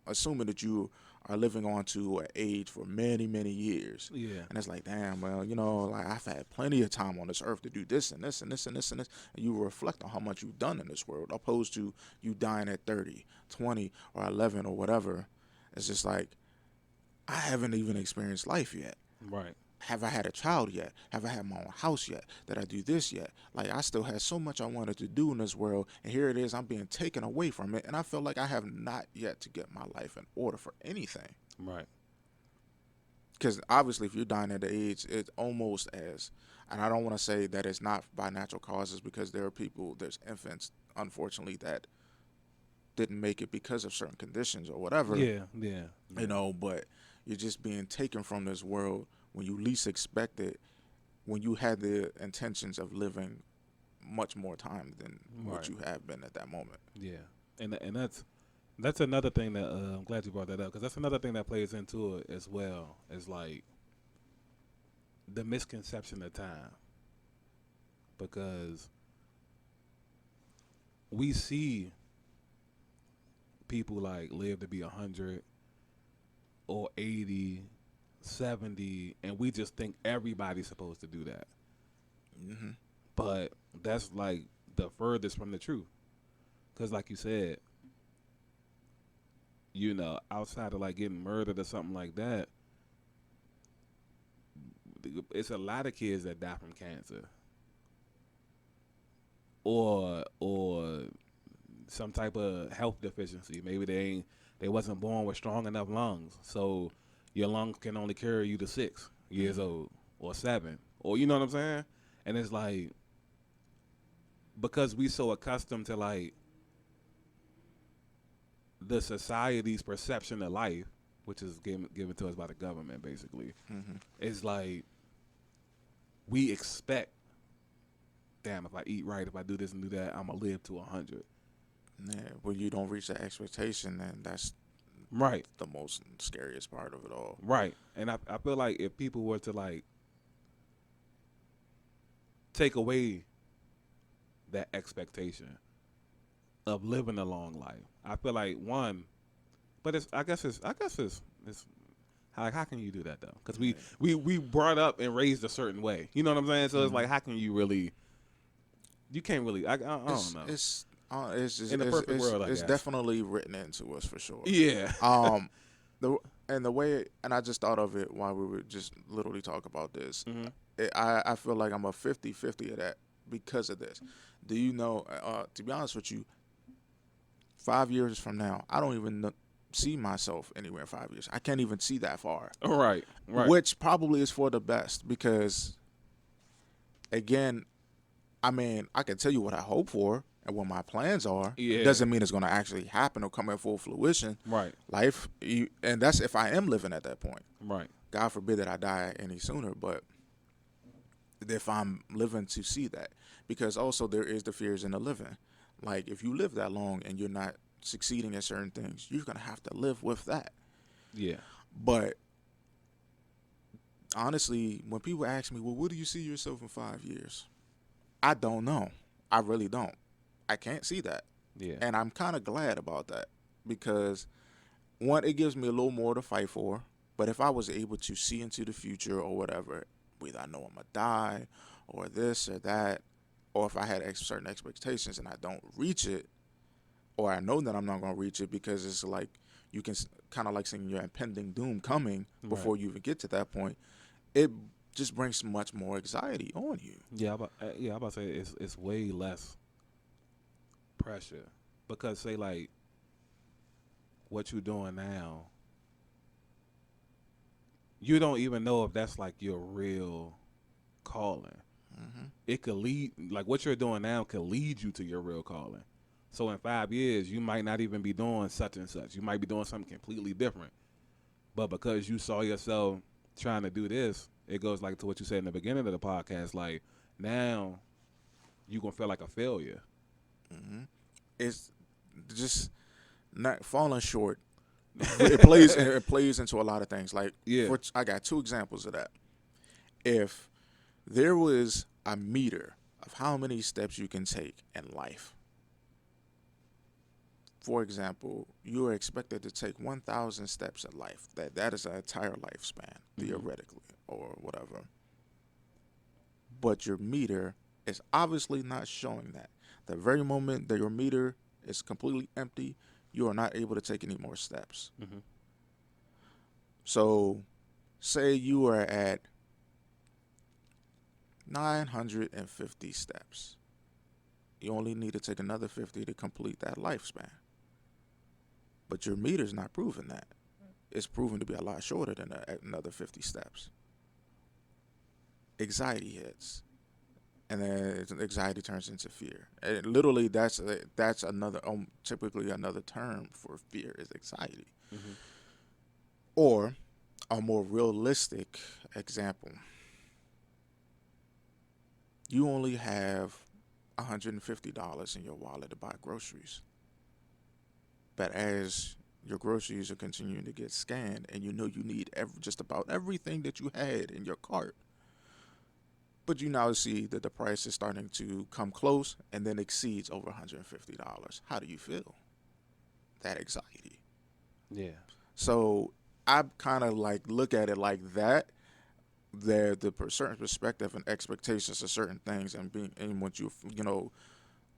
assuming that you are living on to an age for many, many years. Yeah. And it's like, damn, well, you know, like I've had plenty of time on this earth to do this and this and this and this and this. And you reflect on how much you've done in this world, opposed to you dying at 30, 20, or 11 or whatever. It's just like, I haven't even experienced life yet. Right. Have I had a child yet? Have I had my own house yet? Did I do this yet? Like, I still had so much I wanted to do in this world, and here it is, I'm being taken away from it, and I feel like I have not yet to get my life in order for anything. Right. Because obviously, if you're dying at the age, it's almost as, and I don't want to say that it's not by natural causes, because there's infants, unfortunately, that didn't make it because of certain conditions or whatever. Yeah. Yeah. You know, but you're just being taken from this world when you least expect it, when you had the intentions of living much more time than what Right. you have been at that moment. Yeah. And that's another thing that I'm glad you brought that up, because that's another thing that plays into it as well. Is like the misconception of time, because we see people like live to be 100 or 80, 70, and we just think everybody's supposed to do that. Mm-hmm. But that's like the furthest from the truth. Because like you said, you know, outside of like getting murdered or something like that, it's a lot of kids that die from cancer. Or some type of health deficiency. Maybe they wasn't born with strong enough lungs. So your lungs can only carry you to 6 years old or 7. Or you know what I'm saying? And it's like, because we so accustomed to like the society's perception of life, which is given to us by the government basically, Mm-hmm. it's like we expect, damn, if I eat right, if I do this and do that, I'm gonna live to 100. Yeah, when you don't reach that expectation, then that's Right. the most scariest part of it all. Right. And I feel like if people were to like take away that expectation of living a long life, I feel like one, but I guess it's how can you do that though? Because we brought up and raised a certain way. You know what I'm saying? So it's like, how can you really? You can't really. I don't know. It's just In the perfect world, I it's guess. definitely written into us for sure. Yeah. The way, and I just thought of it while we were just literally talk about this. Mhm. I feel like I'm a 50-50 of that because of this. Do you know? To be honest with you, 5 years from now, I don't even see myself anywhere in 5 years. I can't even see that far. Right. Right. Which probably is for the best because, again, I mean, I can tell you what I hope for and what my plans are. Yeah. It doesn't mean it's going to actually happen or come in full fruition. Right. Life, and that's if I am living at that point. Right. God forbid that I die any sooner, but if I'm living to see that, because also there is the fears in the living. Like if you live that long and you're not succeeding at certain things, you're gonna have to live with that. Yeah. But honestly, when people ask me, well, where do you see yourself in 5 years? I don't know. I really don't. I can't see that. Yeah. And I'm kind of glad about that because, one, it gives me a little more to fight for. But if I was able to see into the future or whatever, whether I know I'm going to die or this or that, or if I had certain expectations and I don't reach it, or I know that I'm not going to reach it because it's like you can kind of like seeing your impending doom coming before you even get to that point, it just brings much more anxiety on you. Yeah, I'm about to say it's way less pressure because say like what you're doing now, you don't even know if that's like your real calling. Mm-hmm. It could lead, like what you're doing now could lead you to your real calling. So in 5 years, you might not even be doing such and such. You might be doing something completely different. But because you saw yourself trying to do this, it goes like to what you said in the beginning of the podcast. Like now, you gonna feel like a failure. Mm-hmm. It's just not falling short. It plays into a lot of things. Like, I got two examples of that. If there was a meter of how many steps you can take in life, for example, you are expected to take 1,000 steps in life. That is an entire lifespan, theoretically, or whatever. But your meter is obviously not showing that. The very moment that your meter is completely empty, you are not able to take any more steps. Mm-hmm. So, say you are at 950 steps. You only need to take another 50 to complete that lifespan. But your meter's not proving that. It's proven to be a lot shorter than another 50 steps. Anxiety hits. And then anxiety turns into fear. And literally, that's another, typically another term for fear is anxiety. Mm-hmm. Or a more realistic example. You only have $150 in your wallet to buy groceries. But as your groceries are continuing to get scanned and you know you need just about everything that you had in your cart, but you now see that the price is starting to come close and then exceeds over $150. How do you feel? That anxiety. Yeah. So I kind of like look at it like that. The certain perspective and expectations of certain things and what you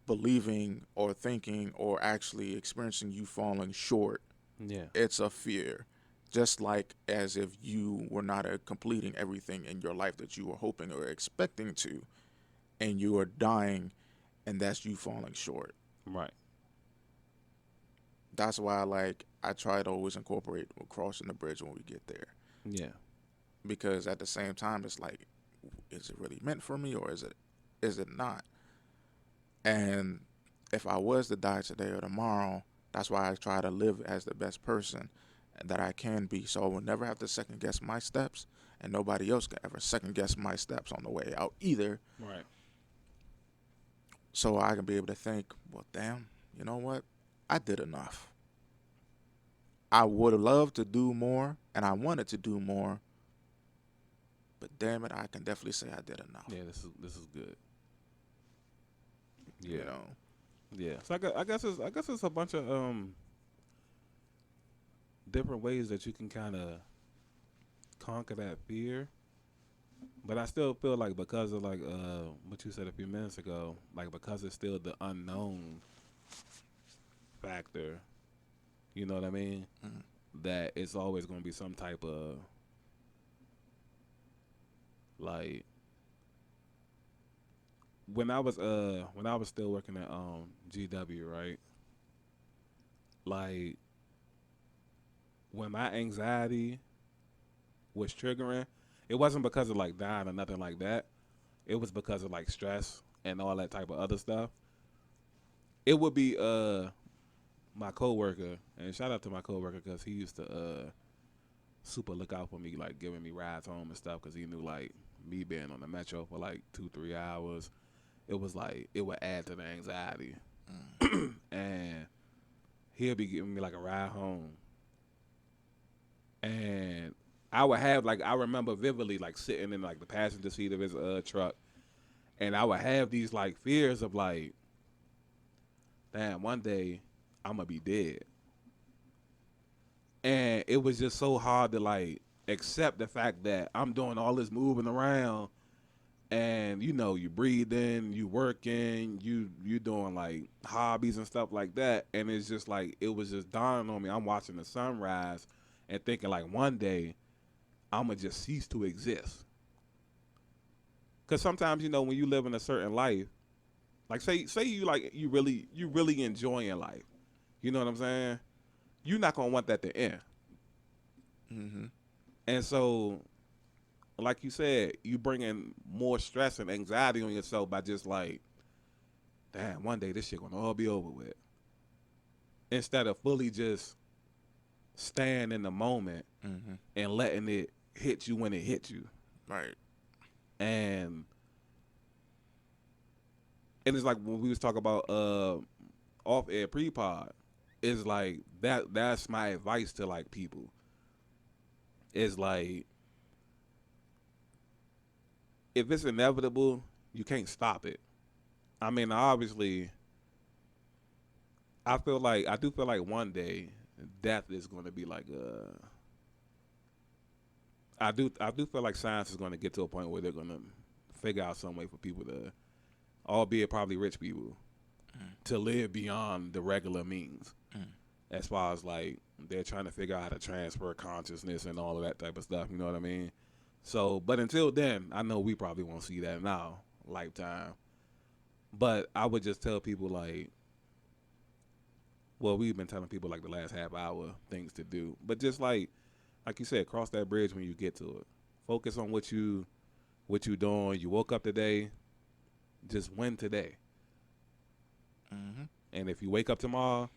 believing or thinking or actually experiencing you falling short. Yeah. It's a fear. Just like as if you were not completing everything in your life that you were hoping or expecting to, and you are dying, and that's you falling short. Right. That's why I try to always incorporate crossing the bridge when we get there. Yeah. Because at the same time, it's like, is it really meant for me or is it not? And if I was to die today or tomorrow, that's why I try to live as the best person that I can be, so I will never have to second guess my steps, and nobody else can ever second guess my steps on the way out either. Right. So I can be able to think, well, damn, you know what? I did enough. I would have loved to do more, and I wanted to do more, but damn it, I can definitely say I did enough. Yeah, this is good. Yeah. You know. Yeah. So I guess it's a bunch of different ways that you can kind of conquer that fear. But I still feel like because of like what you said a few minutes ago, like because it's still the unknown factor, you know what I mean? Mm-hmm. That it's always going to be some type of like when I was still working at GW, right? Like when my anxiety was triggering, it wasn't because of like dying or nothing like that. It was because of like stress and all that type of other stuff. It would be my coworker, and shout out to my coworker because he used to super look out for me, like giving me rides home and stuff because he knew like me being on the metro for like 2-3 hours, it was like it would add to the anxiety. And he'll be giving me like a ride home, and I would have like I remember vividly like sitting in like the passenger seat of his truck, and I would have these like fears of like, damn, one day I'm gonna be dead, and it was just so hard to like accept the fact that I'm doing all this moving around, and you know you breathing, you working, you doing like hobbies and stuff like that, and it's just like it was just dawning on me. I'm watching the sunrise and thinking like one day I'm gonna just cease to exist. Cause sometimes you know when you live in a certain life, like say you like you really enjoying life, you know what I'm saying? You're not gonna want that to end. Mm-hmm. And so, like you said, you bring in more stress and anxiety on yourself by just like, damn, one day this shit gonna all be over with. Instead of fully just staying in the moment Mm-hmm. and letting it hit you when it hits you. Right. And it's like when we was talking about off air pre-pod, it's like that's my advice to like people. It's like if it's inevitable, you can't stop it. I mean, obviously, I do feel like one day death is going to be like I do feel like science is going to get to a point where they're going to figure out some way for people to, albeit probably rich people, to live beyond the regular means. As far as like they're trying to figure out how to transfer consciousness and all of that type of stuff. You know what I mean? So, but until then, I know we probably won't see that in our lifetime. But I would just tell people like, well, we've been telling people like the last half hour things to do, but just like you said, cross that bridge when you get to it. Focus on what you doing. You woke up today, just win today. Mm-hmm. And if you wake up tomorrow,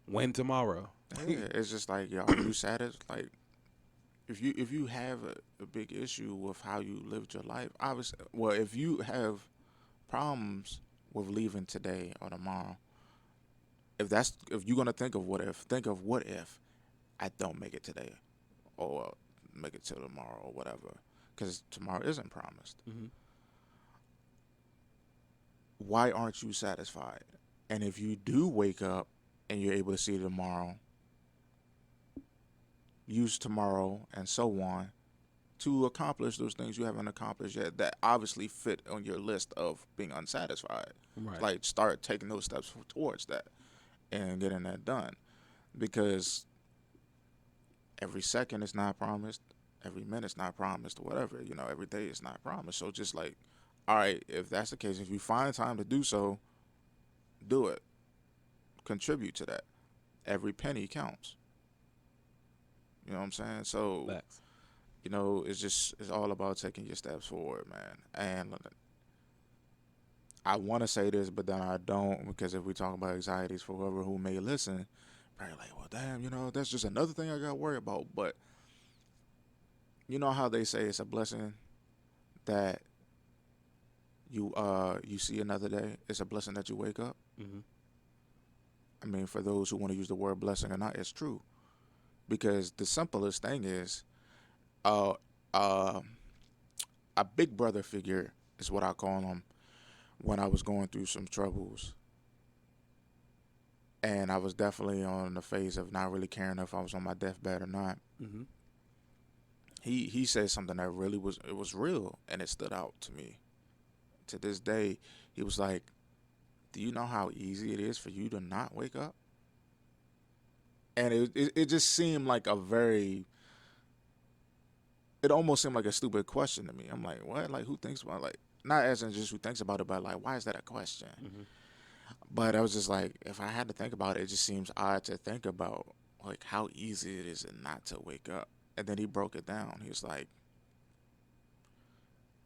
win tomorrow. Yeah, it's just like, yo, are you satisfied? Like, if you have a big issue with how you lived your life, obviously, well, if you have problems with leaving today or tomorrow, if you're gonna think of what if I don't make it today, or make it till tomorrow or whatever, because tomorrow isn't promised. Mm-hmm. Why aren't you satisfied? And if you do wake up and you're able to see tomorrow, use tomorrow and so on to accomplish those things you haven't accomplished yet that obviously fit on your list of being unsatisfied. Right. Like, start taking those steps towards that and getting that done, because every second is not promised, every minute's not promised, or whatever, every day is not promised. So just like, all right, if that's the case, if you find time to do so, do it. Contribute to that. Every penny counts. You know what I'm saying? So, Facts. it's all about taking your steps forward, man. And I want to say this, but then I don't, because if we talk about anxieties for whoever who may listen, probably like, well, damn, that's just another thing I got to worry about. But you know how they say it's a blessing that you see another day? It's a blessing that you wake up. Mm-hmm. I mean, for those who want to use the word blessing or not, it's true. Because the simplest thing is, a big brother figure is what I call him when I was going through some troubles. And I was definitely on the phase of not really caring if I was on my deathbed or not. Mm-hmm. He said something that really was real, and it stood out to me. To this day, he was like, do you know how easy it is for you to not wake up? And it just seemed like it almost seemed like a stupid question to me. I'm like, what? Like, who thinks about, like, not as in just who thinks about it, but like, why is that a question? Mm-hmm. But I was just like, if I had to think about it, it just seems odd to think about, like, how easy it is not to wake up. And then he broke it down. He was like,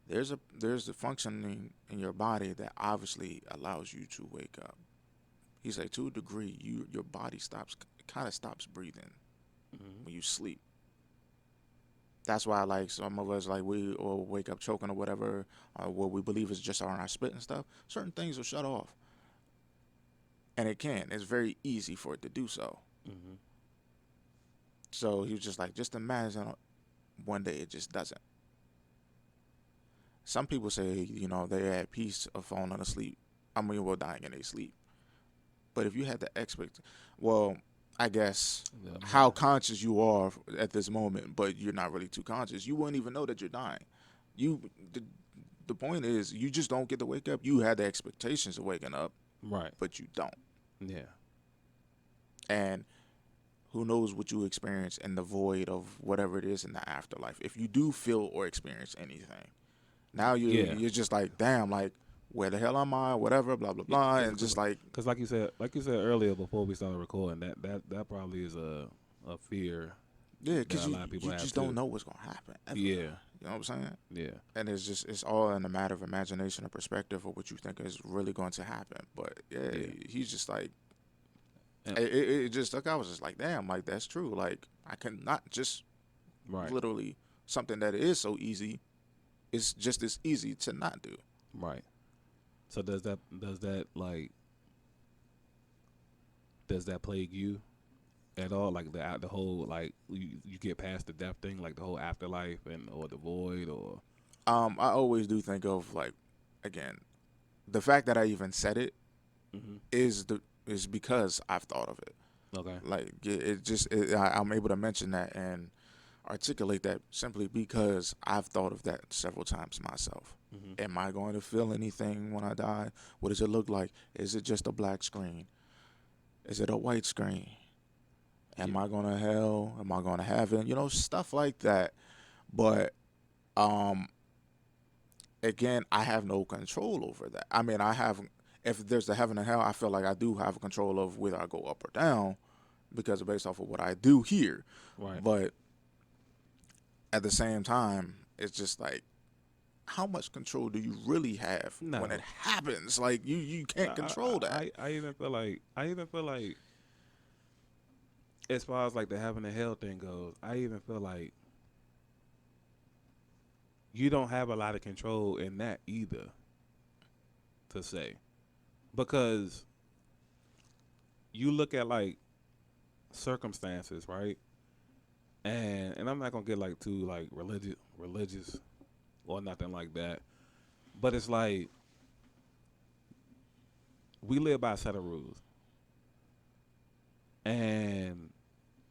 there's a functioning in your body that obviously allows you to wake up. He's like, to a degree, your body kind of stops breathing when you sleep. That's why, like, some of us, like, we or wake up choking or whatever, what we believe is just on our spit and stuff. Certain things will shut off. And it can. It's very easy for it to do so. Mm-hmm. So he was just like, just imagine one day it just doesn't. Some people say, they're at peace of falling asleep. Dying in their sleep. But if you had the I guess how conscious you are at this moment, but you're not really too conscious, you wouldn't even know that you're dying. The point is, you just don't get to wake up. You had the expectations of waking up, right? But you don't. Yeah. And who knows what you experience in the void of whatever it is in the afterlife. If you do feel or experience anything, now you're just like, damn, like, where the hell am I? Whatever, blah blah blah, and just like, because like you said earlier before we started recording, that probably is a fear. Yeah, because you just don't know what's gonna happen. Ever. Yeah, you know what I'm saying? Yeah, and it's all in a matter of imagination and perspective of what you think is really going to happen. But he's just like, it just stuck. I was just like, damn, like that's true. Like I cannot just literally something that is so easy. It's just as easy to not do. Right. So does that plague you at all? Like the whole, like, you get past the death thing, like the whole afterlife or the void, or I always do think of, like, again, the fact that I even said it is because I've thought of it. Okay. Like I'm able to mention that and articulate that simply because I've thought of that several times myself. Am I going to feel anything when I die? What does it look like? Is it just a black screen? Is it a white screen? Am I going to hell? Am I going to heaven? Stuff like that. But again, I have no control over that. I mean, if there's the heaven and hell, I feel like I do have control of whether I go up or down because based off of what I do here. Right. But at the same time, it's just like, how much control do you really have when it happens? Like you can't control that. I even feel like as far as like the heaven and hell thing goes, I even feel like you don't have a lot of control in that either, to say, because you look at like circumstances, right? And I'm not gonna get like too like religious or nothing like that, but it's like we live by a set of rules, and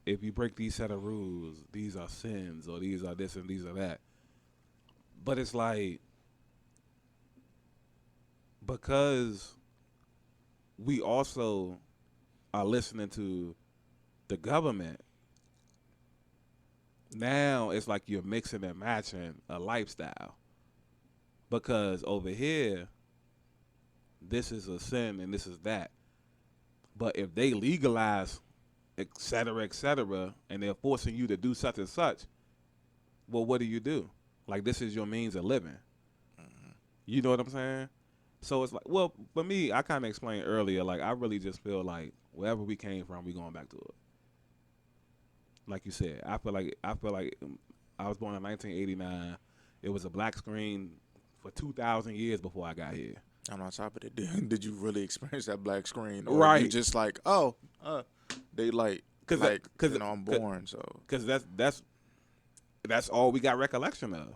if you break these set of rules, these are sins, or these are this and these are that. But it's like, because we also are listening to the government, now it's like you're mixing and matching a lifestyle. Because over here, this is a sin and this is that. But if they legalize, et cetera, and they're forcing you to do such and such, well, what do? Like, this is your means of living. You know what I'm saying? So it's like, well, for me, I kind of explained earlier, like, I really just feel like wherever we came from, we going back to it. Like you said, I feel like I was born in 1989. It was a black screen for 2,000 years before I got here. And on top of it, did you really experience that black screen? Or right. You just like, they like, cause I'm born, so. Because that's all we got recollection of.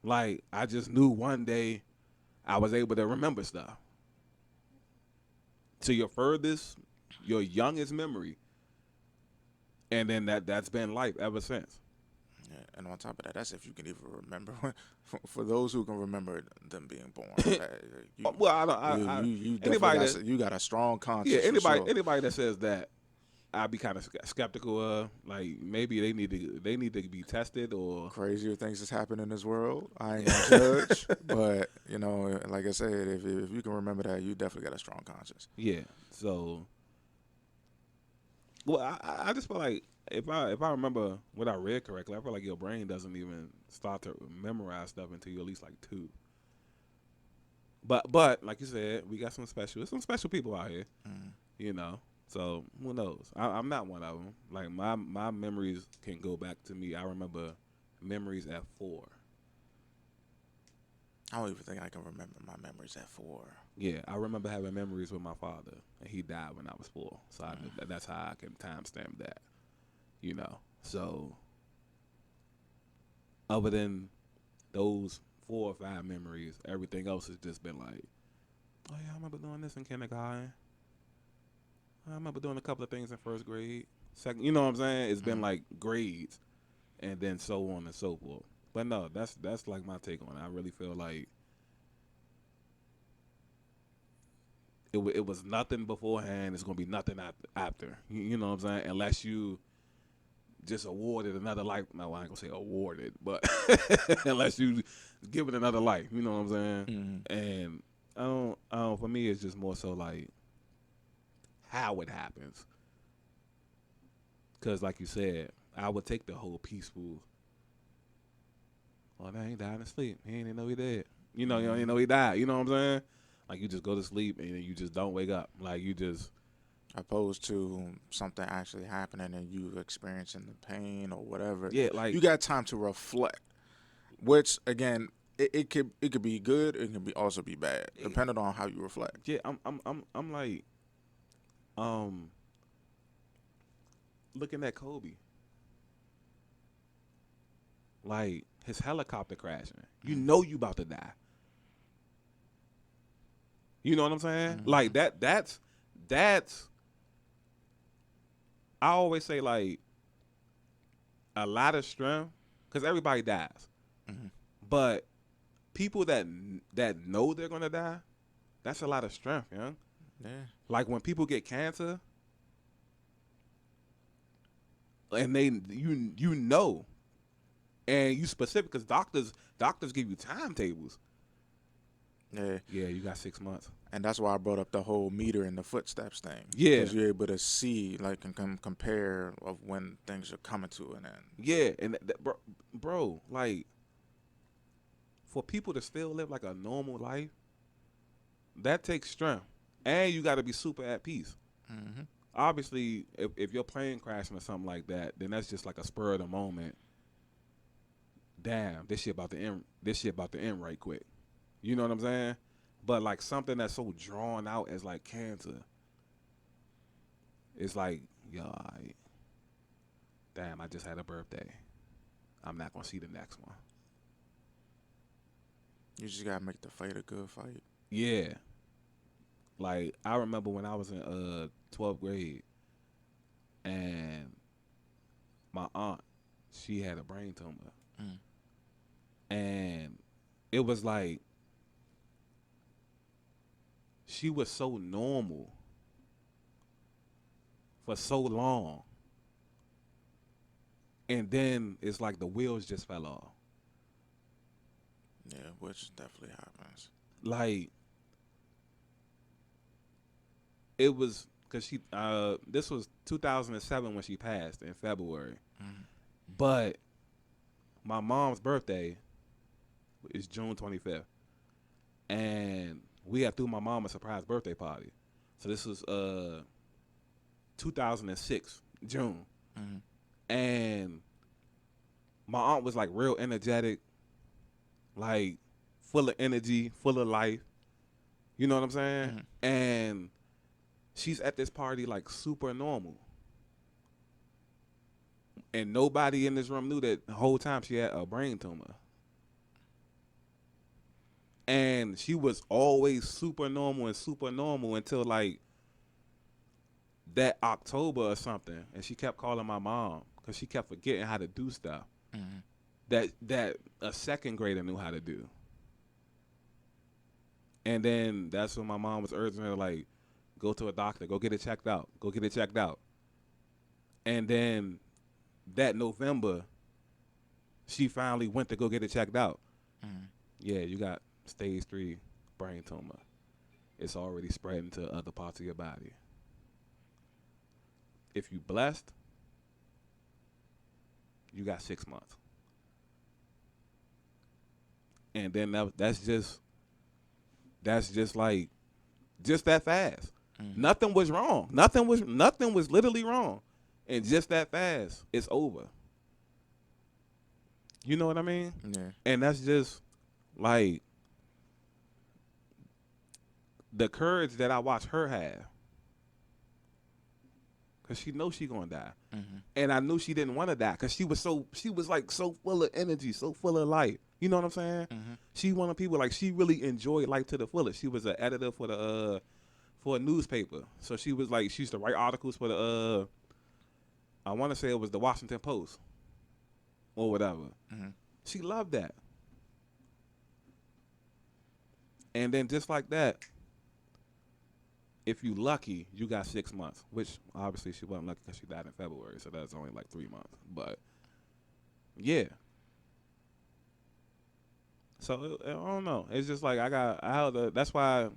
Like, I just knew one day I was able to remember stuff. To your furthest, your youngest memory. And then that's been life ever since. Yeah, and on top of that, that's if you can even remember. For those who can remember them being born, you got a strong conscience. Yeah, anybody that says that, I'd be kind of skeptical of. Like, maybe they need to be tested, or crazier things that's happened in this world. I ain't gonna judge, but like I said, if you can remember that, you definitely got a strong conscience. Yeah. So. Well, I just feel like if I remember what I read correctly, I feel like your brain doesn't even start to memorize stuff until you're at least like 2. But like you said, we got some special people out here, So who knows? I'm not one of them. Like my memories can go back to me. I remember memories at 4. I don't even think I can remember my memories at 4. Yeah, I remember having memories with my father, and he died when I was 4. So that's how I can timestamp that, you know. So, other than those 4 or 5 memories, everything else has just been like, oh yeah, I remember doing this in kindergarten. I remember doing a couple of things in first grade. Second, you know what I'm saying? It's been like grades, and then so on and so forth. But no, that's like my take on it. I really feel like it was nothing beforehand. It's gonna be nothing after. You know what I'm saying? Unless you just awarded another life. No, I ain't gonna say awarded, but unless you give it another life. You know what I'm saying? Mm-hmm. And I don't. For me, it's just more so like how it happens. Because, like you said, I would take the whole peaceful. Oh, they ain't dying to sleep. He ain't even know he dead. You don't even know he died. You know what I'm saying? Like, you just go to sleep and you just don't wake up. Like, you just. Opposed to something actually happening and you experiencing the pain or whatever. Yeah, like. You got time to reflect, which, again, it could be good. It can also be bad, depending on how you reflect. Yeah, I'm like, looking at Kobe. Like, his helicopter crashing. You know you about to die. You know what I'm saying? Mm-hmm. Like, that's I always say, like, a lot of strength, because everybody dies. Mm-hmm. But people that know they're going to die, that's a lot of strength, yeah? Yeah. Like, when people get cancer, and you know, and you specific, because doctors give you timetables. Yeah. Yeah, you got 6 months. And that's why I brought up the whole meter and the footsteps thing. Yeah. Because you're able to see, like, and compare of when things are coming to an end. Yeah, and bro, like, for people to still live like a normal life, that takes strength. And you got to be super at peace. Mm-hmm. Obviously, if your plane crashing or something like that, then that's just like a spur of the moment. Damn, this shit about to end right quick. You know what I'm saying? But like something that's so drawn out as like cancer, it's like, yo, damn, I just had a birthday. I'm not gonna see the next one. You just gotta make the fight a good fight. Yeah. Like, I remember when I was in 12th grade, and my aunt, she had a brain tumor. Mm. And it was like, she was so normal for so long. And then it's like the wheels just fell off. Yeah, which definitely happens. Like, it was, because she, this was 2007 when she passed in February. Mm. But my mom's birthday is June 25th. And we had threw my mom a surprise birthday party. So this was 2006, June. Mm. And my aunt was like real energetic, like full of energy, full of life. You know what I'm saying? Mm-hmm. And she's at this party like super normal. And nobody in this room knew that the whole time she had a brain tumor. And she was always super normal until like that October or something. And she kept calling my mom because she kept forgetting how to do stuff that a second grader knew how to do. And then that's when my mom was urging her, like, go to a doctor, go get it checked out. And then that November, she finally went to go get it checked out. Mm. Yeah, you got stage 3 brain tumor. It's already spreading to other parts of your body. If you blessed, you got 6 months. And then that's just like, just that fast. Mm. Nothing was wrong. Nothing was literally wrong. And just that fast, it's over. You know what I mean? Yeah. And that's just like, the courage that I watched her have, because she knows she gonna die, and I knew she didn't want to die because she was like so full of energy, so full of life. You know what I'm saying? She one of the people like she really enjoyed life to the fullest. She was an editor for a newspaper, so she was like she used to write articles for the I want to say it was the Washington Post or whatever. She loved that, and then just like that. If you lucky, you got 6 months, which obviously she wasn't lucky because she died in February, so that's only like 3 months. But yeah, so I don't know. It's just like that's why,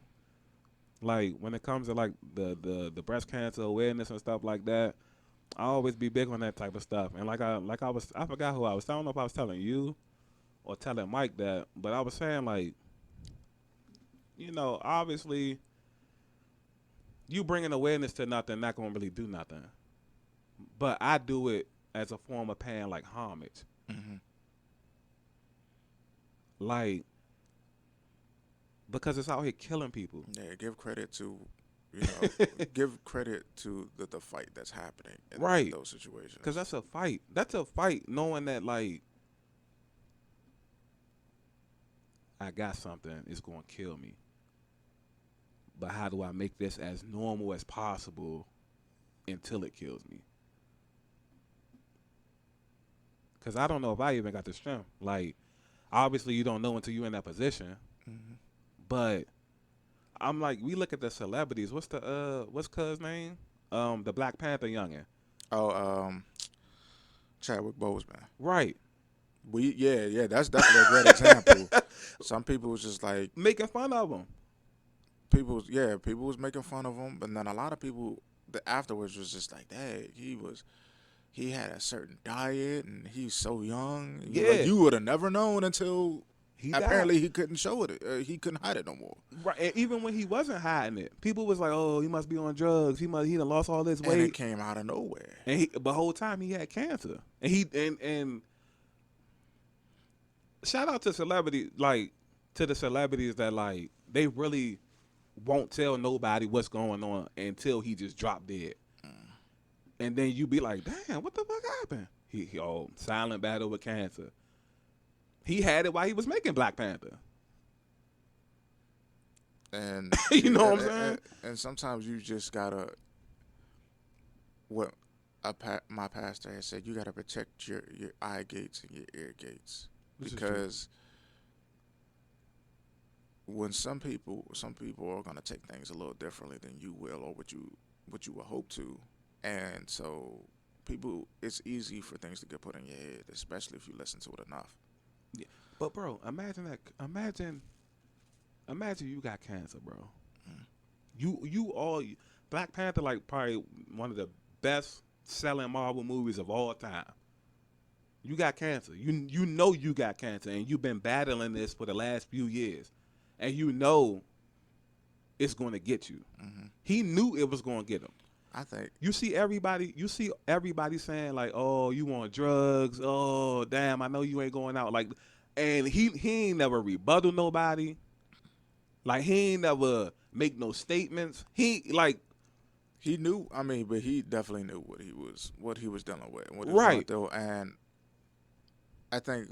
like when it comes to like the breast cancer awareness and stuff like that, I always be big on that type of stuff. And I forgot who I was. I don't know if I was telling you or telling Mike that, but I was saying like, obviously. You bringing awareness to nothing not gonna really do nothing. But I do it as a form of paying like homage. Like because it's out here killing people. Yeah, give credit to give credit to the fight that's happening in Right. those situations. Because that's a fight. That's a fight knowing that like I got something, it's gonna kill me. But how do I make this as normal as possible until it kills me? Because I don't know if I even got the strength. Like, obviously you don't know until you're in that position. But I'm like, we look at the celebrities. What's cuz name? The Black Panther youngin. Oh, Chadwick Boseman. Right. That's definitely a great example. Some people was just like making fun of him. People was making fun of him, but then a lot of people afterwards was just like, "Dang, he had a certain diet and he's so young. Yeah, like, you would have never known until apparently died. He couldn't show it. He couldn't hide it no more. Right, and even when he wasn't hiding it, people was like, "Oh, he must be on drugs. He done lost all this weight." And it came out of nowhere. And the whole time he had cancer. And and shout out to celebrities, like to the celebrities that like they really won't tell nobody what's going on until he just dropped dead. And then you be like, damn, what the fuck happened? He silent battle with cancer. He had it while he was making Black Panther. And you know what I'm saying? And sometimes you just gotta my pastor has said, you gotta protect your eye gates and your ear gates. Because when some people are gonna take things a little differently than you will, or what you would hope to, and so it's easy for things to get put in your head, especially if you listen to it enough. Yeah. But bro, imagine you got cancer, bro. Black Panther like probably one of the best selling Marvel movies of all time. You got cancer. You know you got cancer, and you've been battling this for the last few years. And you know it's going to get you. He knew it was going to get him. I think you see everybody saying like, "Oh, you want drugs? Oh, damn, I know you ain't going out." Like, and he ain't never rebuttal nobody. Like he ain't never make no statements. He knew. I mean, but he definitely knew what he was dealing with, what he right. was going through. And I think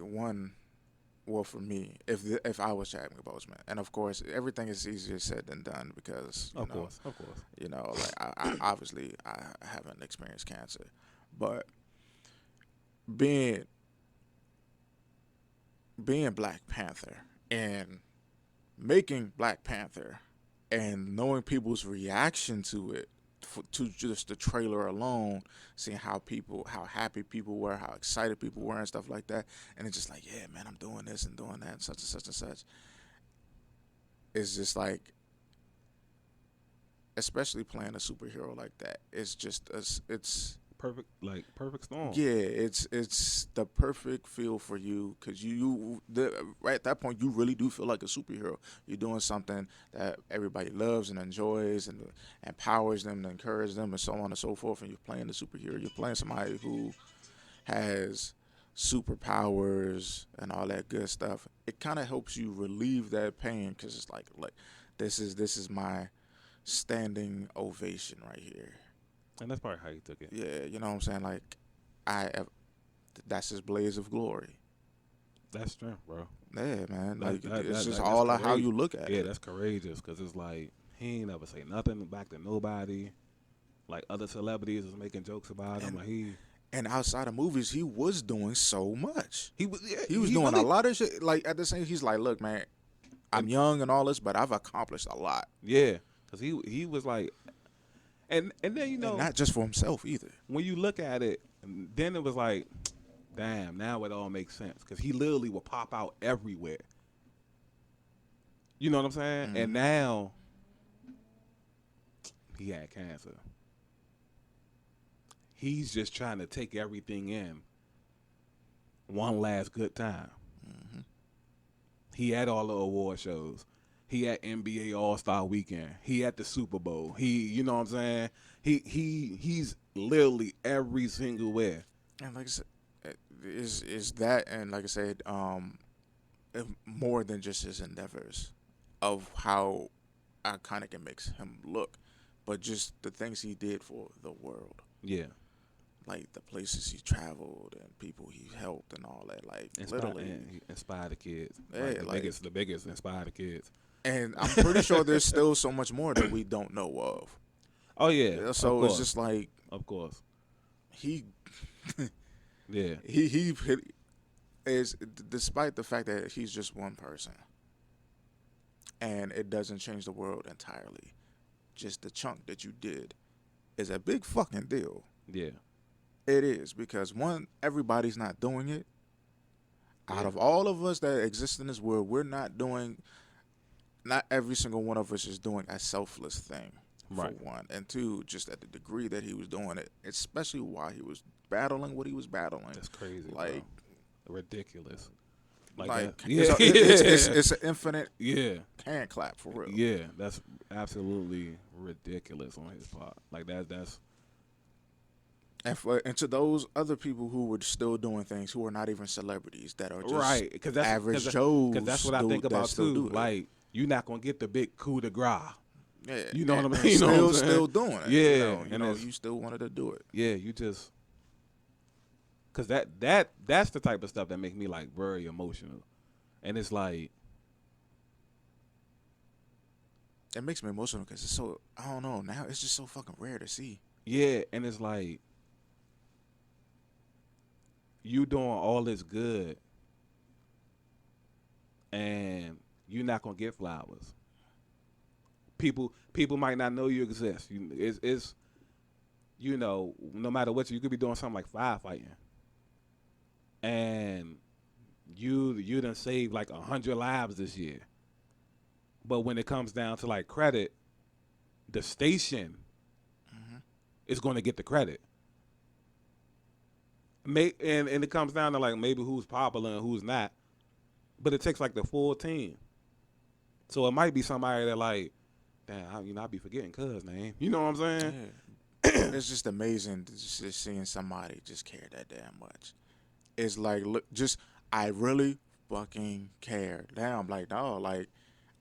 for me, if I was Chadwick Boseman, and of course everything is easier said than done because of course, like I obviously I haven't experienced cancer, but being Black Panther and making Black Panther and knowing people's reaction to it, to just the trailer alone, seeing how happy people were, how excited people were and stuff like that, and it's just like, yeah, man, I'm doing this and doing that and such and such and such. It's just like, especially playing a superhero like that, it's just it's perfect storm. Yeah, it's the perfect feel for you because right at that point you really do feel like a superhero. You're doing something that everybody loves and enjoys and empowers them and encourages them and so on and so forth. And you're playing the superhero. You're playing somebody who has superpowers and all that good stuff. It kind of helps you relieve that pain because it's like This is my standing ovation right here. And that's probably how he took it. Yeah, you know what I'm saying? Like, I have, that's his blaze of glory. That's strength, bro. Yeah, man. Like, it's just That's all of how you look at Yeah, it. that's courageous because it's like he ain't never say nothing back to nobody. Like other celebrities was making jokes about him. Like And outside of movies, he was doing so much. he was yeah, He was doing a lot of shit. Like, at the same, he's like, look, man, I'm young and all this, but I've accomplished a lot. Yeah, because he was like, and then you know, And not just for himself either. when you look at it, then it was like, damn, now it all makes sense because he literally would pop out everywhere. You know what I'm saying? And now he had cancer. He's just trying to take everything in one last good time. He had all the award shows. He had NBA All-Star Weekend. He had the Super Bowl. You know what I'm saying? He's literally every single where. And like I said, is that, and like I said, more than just his endeavors of how iconic it makes him look, but just the things he did for the world. Yeah. Like the places he traveled and people he helped and all that. Like literally, he inspired the kids. Yeah, The biggest inspired the kids. And I'm pretty sure there's still so much more that we don't know of. Oh yeah. So it's just like, of course. he Yeah. he is, despite the fact that he's just one person and it doesn't change the world entirely, just the chunk that you did is a big fucking deal. Yeah. It is, because one, everybody's not doing it. Out of all of us that exist in this world, we're not doing, not every single one of us is doing a selfless thing, for one. And two, just at the degree that he was doing it, especially while he was battling what he was battling. That's crazy. Like, bro. Ridiculous. Like yeah. it's an infinite hand clap for real. Yeah, that's absolutely ridiculous on his part. Like that's And to those other people who were still doing things, who are not even celebrities, that are just right, because that's average Joes. Because that's what I think about too. Like, you're not gonna get the big coup de grace. Yeah, you know what I mean. Still doing it. Yeah, you still wanted to do it. Yeah, you just because that's the type of stuff that make me like very emotional, and it's like it makes me emotional because it's so, I don't know, now it's just so fucking rare to see. Yeah, and it's like you doing all this good and you're not gonna get flowers. People might not know you exist. It's you know, no matter what, you could be doing something like firefighting, and you done saved like 100 lives this year. But when it comes down to like credit, the station is going to get the credit. And it comes down to like maybe who's popular and who's not, but it takes like the full team. So it might be somebody that like, damn, I be forgetting cuz name. You know what I'm saying? Yeah. It's just amazing just seeing somebody just care that damn much. It's like, look, just, I really fucking care. Now I'm like, no, like,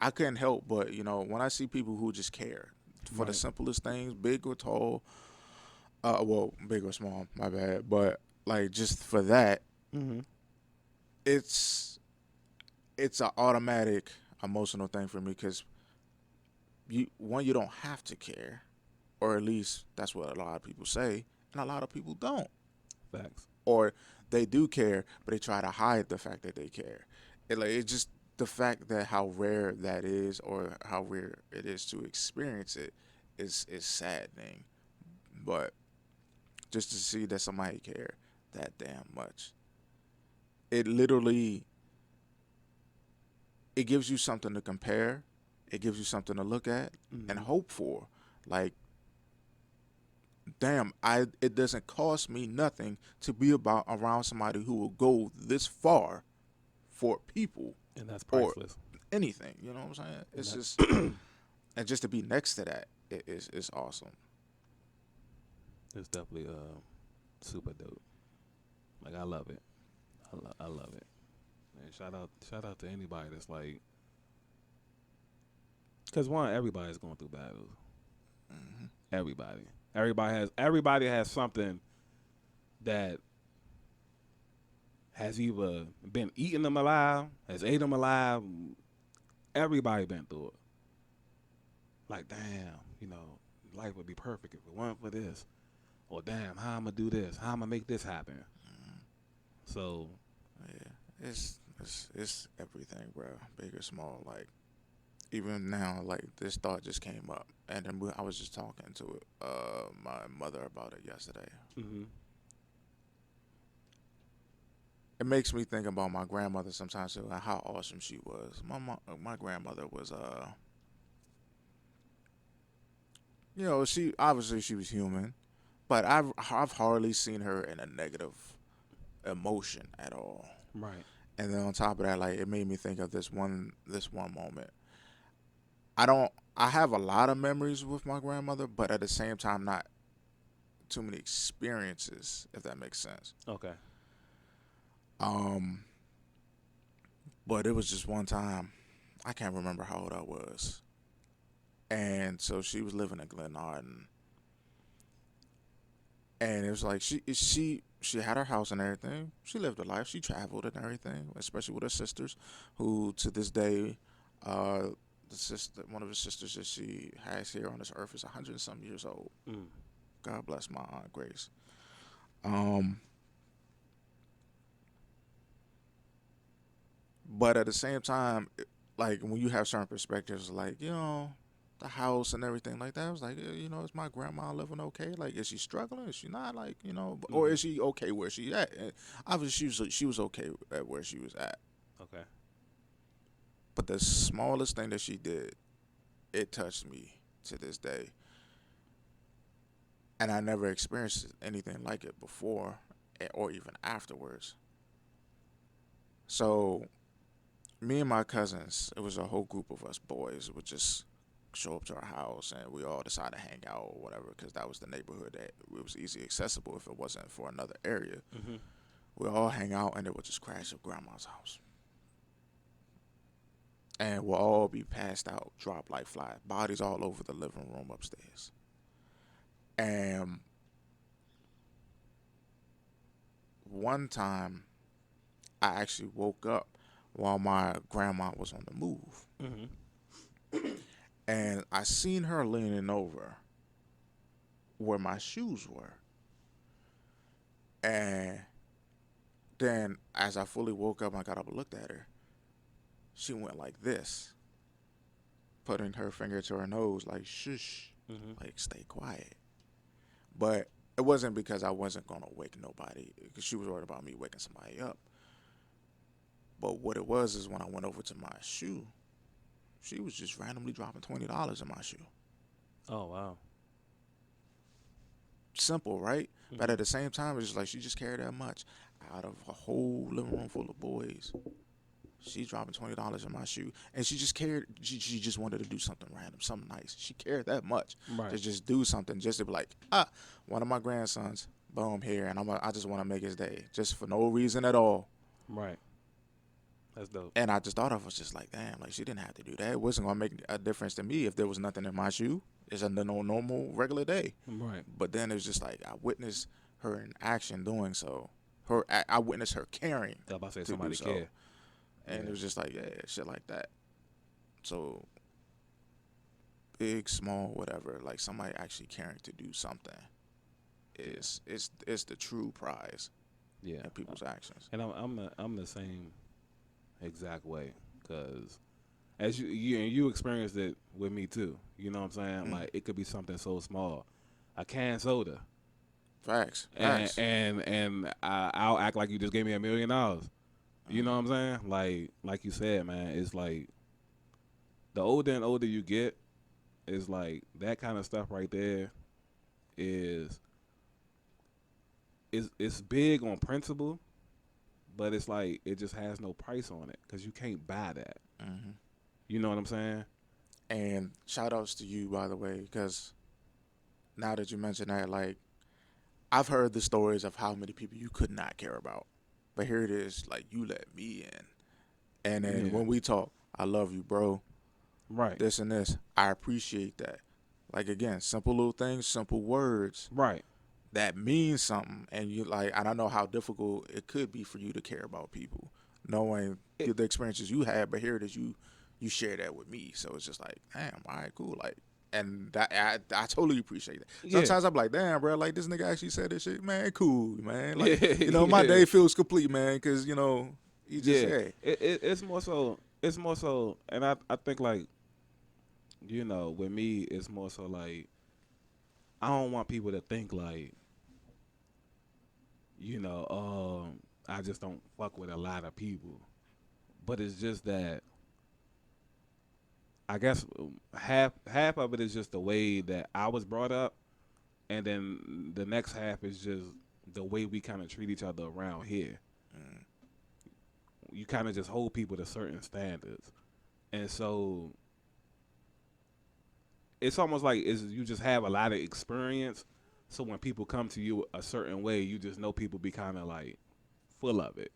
I couldn't help but, when I see people who just care for the simplest things, big or tall, well, big or small, my bad, but like just for that, it's an automatic emotional thing for me, because you don't have to care, or at least that's what a lot of people say, and a lot of people don't. Facts. Or they do care, but they try to hide the fact that they care. It's just the fact that how rare that is, or how rare it is to experience it, is saddening. But just to see that somebody care that damn much, it literally, it gives you something to compare. It gives you something to look at and hope for. Like, damn, it doesn't cost me nothing to be around somebody who will go this far for people. And that's priceless. Or anything, you know what I'm saying? It's just, and just to be next to that is awesome. It's definitely super dope. Like, I love it. I love it. And shout out to anybody that's like Because one, everybody's going through battles. Hmm. Everybody has something that has either been eating them alive, has ate them alive. Everybody been through it. Like, damn, life would be perfect if it weren't for this. Or damn, how I'm gonna do this? How I'm gonna make this happen? So Yeah, it's everything, bro. Big or small. Like even now, like this thought just came up, and then I was just talking to my mother about it yesterday. hmm It makes me think about my grandmother sometimes too, and how awesome she was. My grandmother was she obviously she was human, but I've hardly seen her in a negative emotion at all. right. And then on top of that, like it made me think of this one moment. I have a lot of memories with my grandmother, but at the same time not too many experiences, if that makes sense. Okay. Um but it was just one time, I can't remember how old I was. And so she was living in Glenarden, and it was like she had her house and everything. She lived her life. She traveled and everything, especially with her sisters, who to this day, uh, one of the sisters that she has here on this earth is 100 and some years old. Mm. God bless my aunt Grace. Um, but at the same time, like when you have certain perspectives, like the house and everything like that. I was like, is my grandma living okay? Like, is she struggling? Is she not? Like, or hmm is she okay where she at? And obviously, she was okay at where she was at. Okay. But the smallest thing that she did, it touched me to this day, and I never experienced anything like it before, or even afterwards. So, me and my cousins, it was a whole group of us boys. Would just show up to our house and we all decided to hang out or whatever because that was the neighborhood that it was easy accessible if it wasn't for another area. hmm We all hang out and it would just crash at grandma's house. And we'll all be passed out, dropped like flies, bodies all over the living room upstairs. And one time I actually woke up while my grandma was on the move. hmm And I seen her leaning over where my shoes were. And then as I fully woke up, I got up and looked at her. She went like this, putting her finger to her nose like shush, hmm like stay quiet. But it wasn't because I wasn't going to wake nobody, because she was worried about me waking somebody up. But what it was is when I went over to my shoe, she was just randomly dropping $20 in my shoe. Oh wow. Simple, right? But hmm at the same time, it's just like she just cared that much. Out of a whole living room full of boys, she's dropping $20 in my shoe, and she just cared. She just wanted to do something random, something nice. She cared that much Right. to just do something, just to be like, one of my grandsons, boom, here, and I just want to make his day, just for no reason at all. Right. That's dope. And I just thought I was just like, damn, like she didn't have to do that. It wasn't gonna make a difference to me if there was nothing in my shoe. It's a no normal regular day. Right. But then it was just like I witnessed her in action doing so. I witnessed her caring I was about to say to do somebody so, care. and Yeah. it was just like shit like that. So big, small, whatever, like somebody actually caring to do something is it's the true prize Yeah. in people's actions. And I'm the same exact way because as you experienced it with me too. You know what I'm saying? Mm. Like it could be something so small, a canned soda, Facts. and I'll act like you just gave me $1 million. You know what I'm saying? Like you said, man, it's like the older and older you get, it's like that kind of stuff right there is it's big on principle, but it's like it just has no price on it because you can't buy that. Mm-hmm. You know what I'm saying? And shout outs to you, by the way, because now that you mention that, like, I've heard the stories of how many people you could not care about. But here it is, like, you let me in. And then Yeah. when we talk, I love you, bro. Right. this and this. I appreciate that. Like again, simple little things, simple words Right. that mean something, and you like. I don't know how difficult it could be for you to care about people, knowing It, the experiences you had, but here it is, you share that with me. So it's just like, damn, all right, cool, like. And that I totally appreciate that. yeah. Sometimes I'm like, damn, bro, like this nigga actually said this shit, man. Cool, man. Like, Yeah. my Yeah. day feels complete, man, because you just Yeah. hey, It's more so. It's more so, and I think like, with me, it's more so like I don't want people to think like, I just don't fuck with a lot of people. But it's just that I guess half of it is just the way that I was brought up, and then the next half is just the way we kind of treat each other around here. You kind of just hold people to certain standards, and so it's almost like you just have a lot of experience. So when people come to you a certain way, you just know people be kind of like full of it.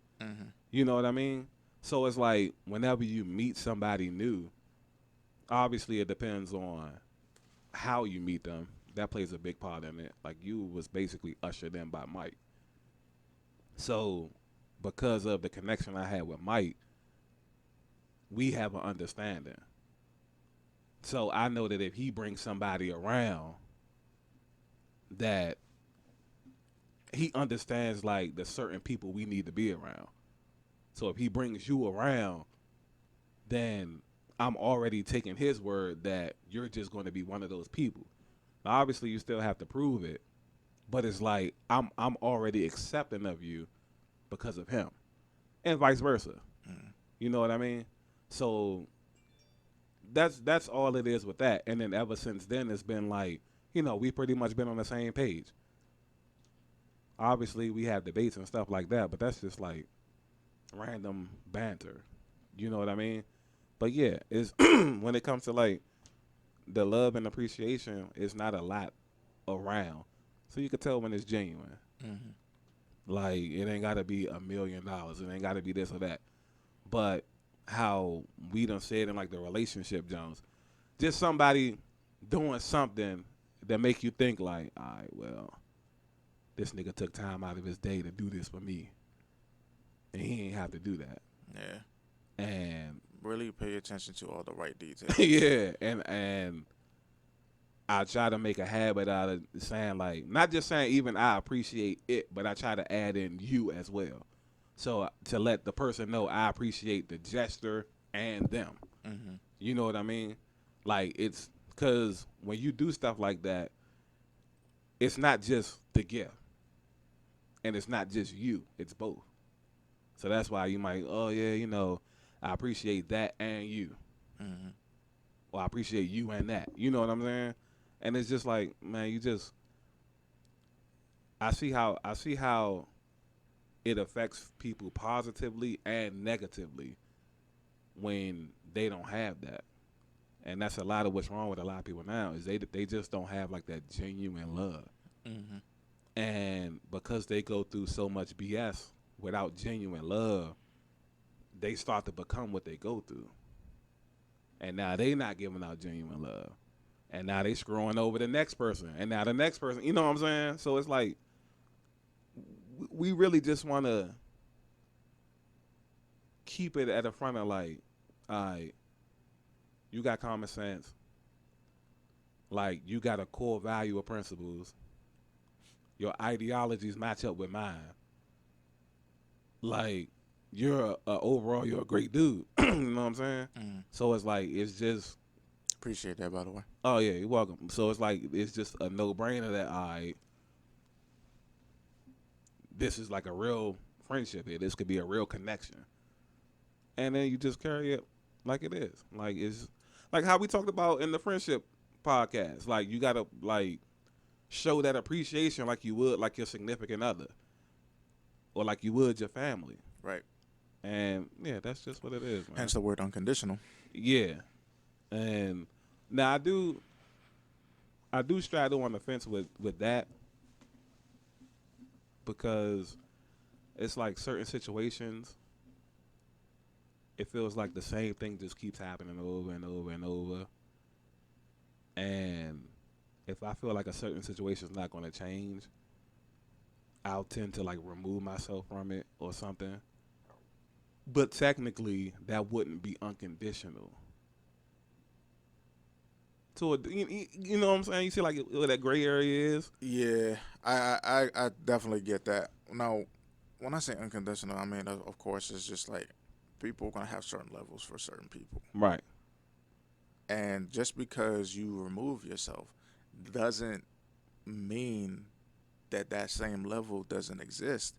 You know what I mean? So it's like whenever you meet somebody new, obviously it depends on how you meet them. That plays a big part in it. Like you was basically ushered in by Mike. So because of the connection I had with Mike, we have an understanding. So I know that if he brings somebody around that he understands like the certain people we need to be around. So if he brings you around, then I'm already taking his word that you're just going to be one of those people. Now, obviously, you still have to prove it, but it's like I'm already accepting of you because of him, and vice versa. You know what I mean? So that's all it is with that. And then ever since then, it's been like we pretty much been on the same page. Obviously, we have debates and stuff like that, but that's just like random banter. You know what I mean? But yeah, it's when it comes to like the love and appreciation, it's not a lot around, so you can tell when it's genuine. Like it ain't got to be $1 million. It ain't got to be this or that. But how we done said in like the relationship, Jones, just somebody doing something that make you think like, all right, well, this nigga took time out of his day to do this for me, and he ain't have to do that. Yeah. And Really pay attention to all the right details. yeah, and I try to make a habit out of saying like, not just saying even I appreciate it, but I try to add in you as well. So to let the person know I appreciate the gesture and them. You know what I mean? Like it's because when you do stuff like that, it's not just the gift, and it's not just you. It's both. So that's why you might, oh yeah, I appreciate that and you. Or I appreciate you and that. You know what I'm saying? And it's just like, man, I see how it affects people positively and negatively when they don't have that. And that's a lot of what's wrong with a lot of people now is they just don't have like that genuine love. And because they go through so much BS without genuine love, they start to become what they go through. And now they not giving out genuine love. And now they screwing over the next person. And now the next person, you know what I'm saying? So it's like, we really just want to keep it at the front of like, all right, you got common sense. Like, you got a core value of principles. Your ideologies match up with mine. Like, overall, you're a great dude. You know what I'm saying? So it's like, it's just. Appreciate that, by the way. Oh, yeah, you're welcome. So it's like, it's just a no-brainer that, all right, this is like a real friendship here. This could be a real connection. And then you just carry it like it is. Like, it's like how we talked about in the friendship podcast. Like, you got to, like, show that appreciation like you would like your significant other. Or like you would your family. Right. And, yeah, that's just what it is, man. Hence the word unconditional. Yeah. And now I do straddle on the fence with that because it's like certain situations, it feels like the same thing just keeps happening over and over and over. And if I feel like a certain situation is not going to change, I'll tend to like remove myself from it or something. But technically, that wouldn't be unconditional. So you know what I'm saying? You see like where that gray area is, Yeah, I definitely get that. Now, when I say unconditional, I mean of course it's just like people are gonna have certain levels for certain people, right? and just because you remove yourself doesn't mean that that same level doesn't exist.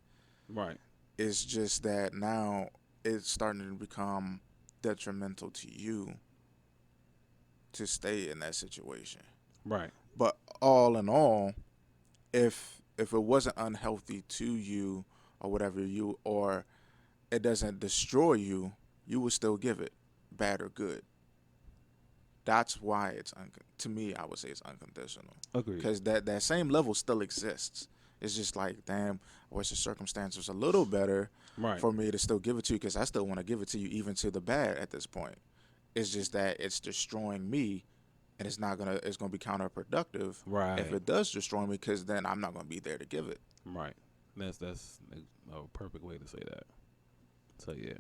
Right, It's just that now it's starting to become detrimental to you to stay in that situation. right, But all in all, if it wasn't unhealthy to you or whatever you or it doesn't destroy you, you would still give it, bad or good. That's why to me. I would say it's unconditional agreed. because that same level still exists. It's just like, damn, I wish the circumstance was a little better Right, for me to still give it to you because I still want to give it to you even to the bad at this point. It's just that it's destroying me, and it's gonna be counterproductive if right, it does destroy me because then I'm not gonna be there to give it. right. That's a perfect way to say that. So yeah,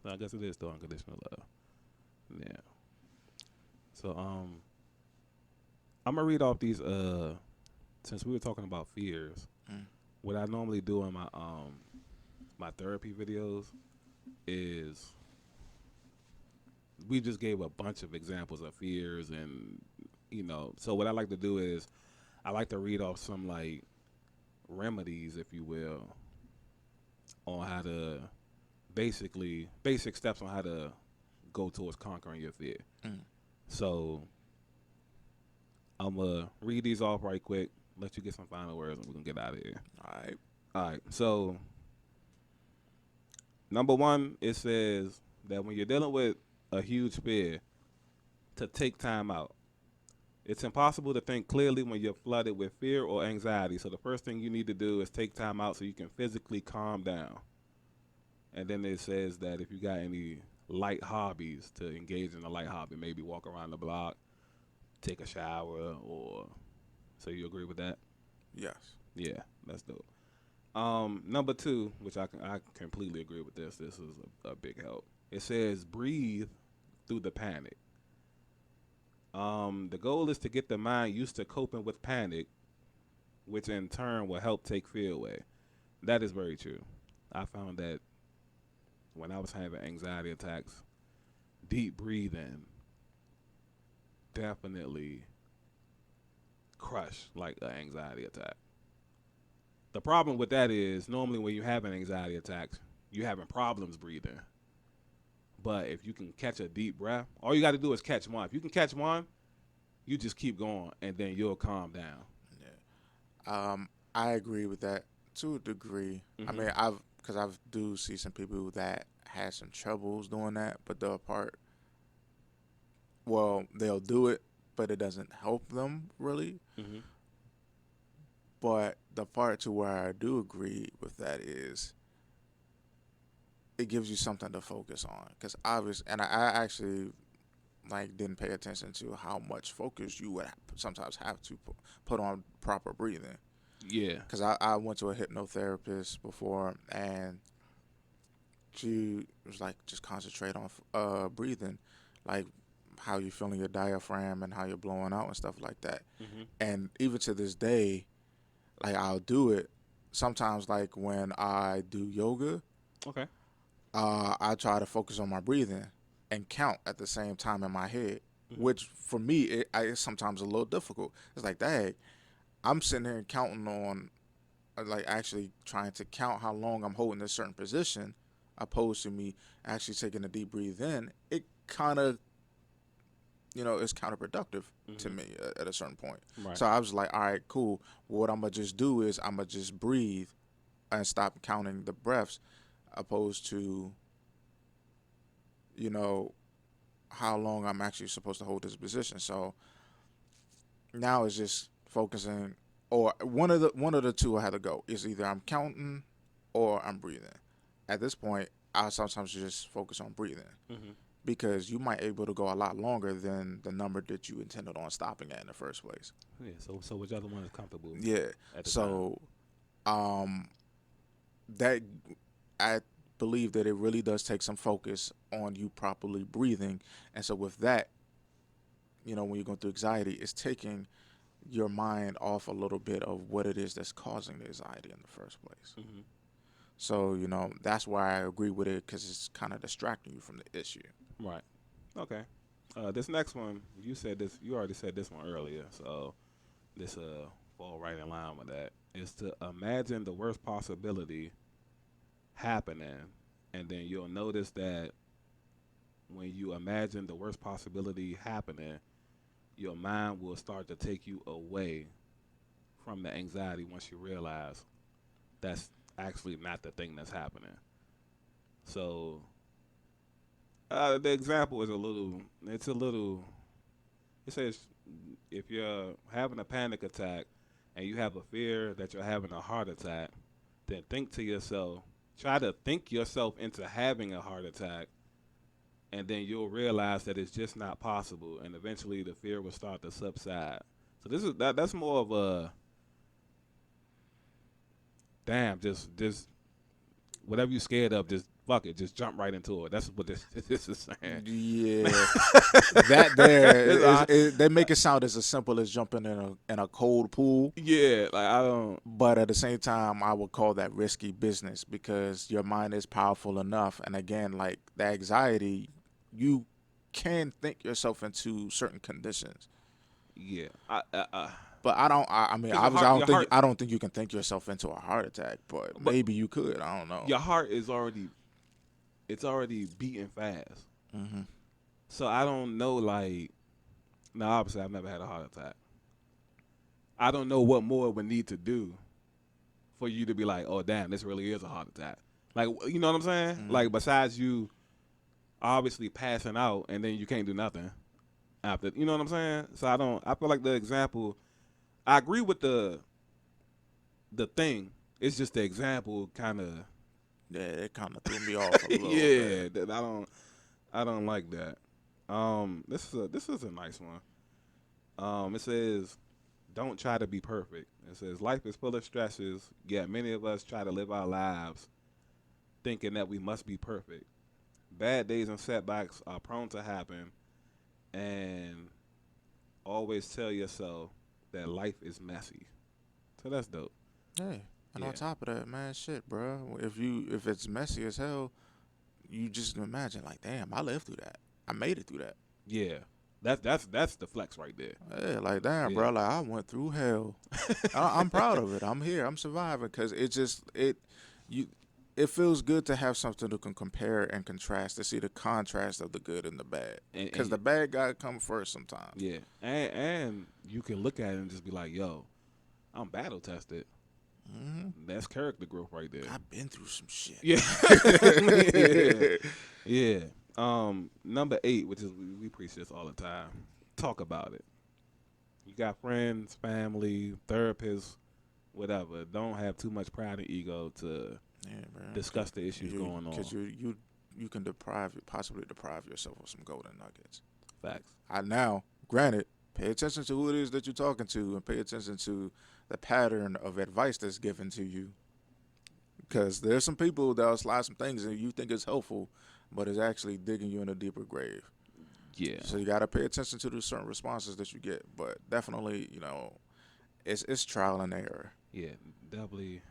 so I guess it is still unconditional love. Yeah. So I'm gonna read off these since we were talking about fears. Mm. What I normally do in my therapy videos is we just gave a bunch of examples of fears, and so what I like to do is I like to read off some like remedies, if you will, on how to basically basic steps on how to go towards conquering your fear. Mm. So I'm gonna read these off right quick, let you get some final words, and we're gonna get out of here. All right. All right. So number one, it says that when you're dealing with a huge fear, to take time out. It's impossible to think clearly when you're flooded with fear or anxiety. So the first thing you need to do is take time out so you can physically calm down. And then it says that if you got any light hobbies, to engage in a light hobby, maybe walk around the block, take a shower, or so you agree with that? Yes. Yeah, that's dope. Number two, which I completely agree with this. This is a big help. It says breathe through the panic. The goal is to get the mind used to coping with panic, which in turn will help take fear away. That is very true. I found that when I was having anxiety attacks, deep breathing definitely crushed like an anxiety attack. The problem with that is normally when you're having anxiety attacks, you're having problems breathing. But if you can catch a deep breath, all you got to do is catch one. If you can catch one, you just keep going, and then you'll calm down. Yeah. I agree with that to a degree. I Mhm. mean, because I do see some people that had some troubles doing that, but they'll do it, but it doesn't help them really. Mhm. But the part to where I do agree with that is it gives you something to focus on. Because obviously, and I actually like didn't pay attention to how much focus you would sometimes have to put on proper breathing. Yeah. Because I went to a hypnotherapist before, and she was like, just concentrate on breathing, like how you feeling your diaphragm and how you're blowing out and stuff like that. Mhm. And even to this day, like I'll do it sometimes. Like when I do yoga, Okay. I try to focus on my breathing and count at the same time in my head, Mhm. which for me it's sometimes a little difficult. It's like, dang, I'm sitting here and counting on, like actually trying to count how long I'm holding a certain position, opposed to me actually taking a deep breathe in. It kind of, it's counterproductive to Mhm. me at a certain point. Right. So I was like, all right, cool. What I'm gonna just do is I'm gonna just breathe and stop counting the breaths, opposed to, you know, how long I'm actually supposed to hold this position. So now it's just focusing, or one of the two I had to go. It's either I'm counting or I'm breathing. At this point, I sometimes just focus on breathing Mm-hmm. because you might able to go a lot longer than the number that you intended on stopping at in the first place. Yeah. So whichever one is comfortable Yeah. at the time. So um, that I believe that it really does take some focus on you properly breathing, and so with that, when you're going through anxiety, it's taking your mind off a little bit of what it is that's causing the anxiety in the first place. Mm-hmm. So that's why I agree with it because it's kind of distracting you from the issue. Right. Okay. This next one, you said this. You already said this one earlier, so this fall right in line with that. Is to imagine the worst possibility happening, and then you'll notice that when you imagine the worst possibility happening, your mind will start to take you away from the anxiety once you realize that's actually not the thing that's happening. So the example is it says if you're having a panic attack and you have a fear that you're having a heart attack, then try to think yourself into having a heart attack, and then you'll realize that it's just not possible, and eventually the fear will start to subside. So that's more of a damn, just whatever you're scared of, just fuck it, just jump right into it. That's what this is saying. Yeah, that there they make it sound as simple as jumping in a cold pool. Yeah, like I don't. But at the same time, I would call that risky business because your mind is powerful enough. And again, like the anxiety, you can think yourself into certain conditions. Yeah, But I don't. I mean, 'cause obviously, heart, I don't think you can think yourself into a heart attack. But maybe you could. I don't know. your heart is already beating fast. Hmm. So I don't know. Like, now obviously I've never had a heart attack. I don't know what more would need to do for you to be like, oh damn, this really is a heart attack. Like, you know what I'm saying? Mhm. Like, besides you obviously passing out and then you can't do nothing after. You know what I'm saying? So I feel like the example. I agree with the thing. It's just the example kind of. Yeah, it kind of threw me off a little Yeah, bit. I don't like that. This is a nice one. It says, "Don't try to be perfect." It says, "Life is full of stresses. Yet many of us try to live our lives thinking that we must be perfect. Bad days and setbacks are prone to happen, and always tell yourself that life is messy." So that's dope. Hey, and Yeah, on top of that, man, shit, bro. If it's messy as hell, you just imagine like, damn, I lived through that. I made it through that. yeah. That's the flex right there. Yeah, like damn, Yeah. bro. Like I went through hell. I'm proud of it. I'm here. I'm surviving because you it feels good to have something to compare and contrast to see the contrast of the good and the bad. And Because the bad gotta come first sometimes. yeah, and you can look at it and just be like, "Yo, I'm battle tested." Hmm. That's character growth right there. I've been through some shit. Yeah, yeah, yeah. Number 8, which is we preach this all the time. Talk about it. You got friends, family, therapists, whatever. Don't have too much pride and ego to Yeah, man. discuss the issues going on. Because you can possibly deprive yourself of some golden nuggets. Facts. Granted, pay attention to who it is that you're talking to and pay attention to the pattern of advice that's given to you. Because there's some people that'll slide some things and you think it's helpful, but it's actually digging you in a deeper grave. Yeah, So you got to pay attention to the certain responses that you get. But definitely, it's trial and error. yeah. Definitely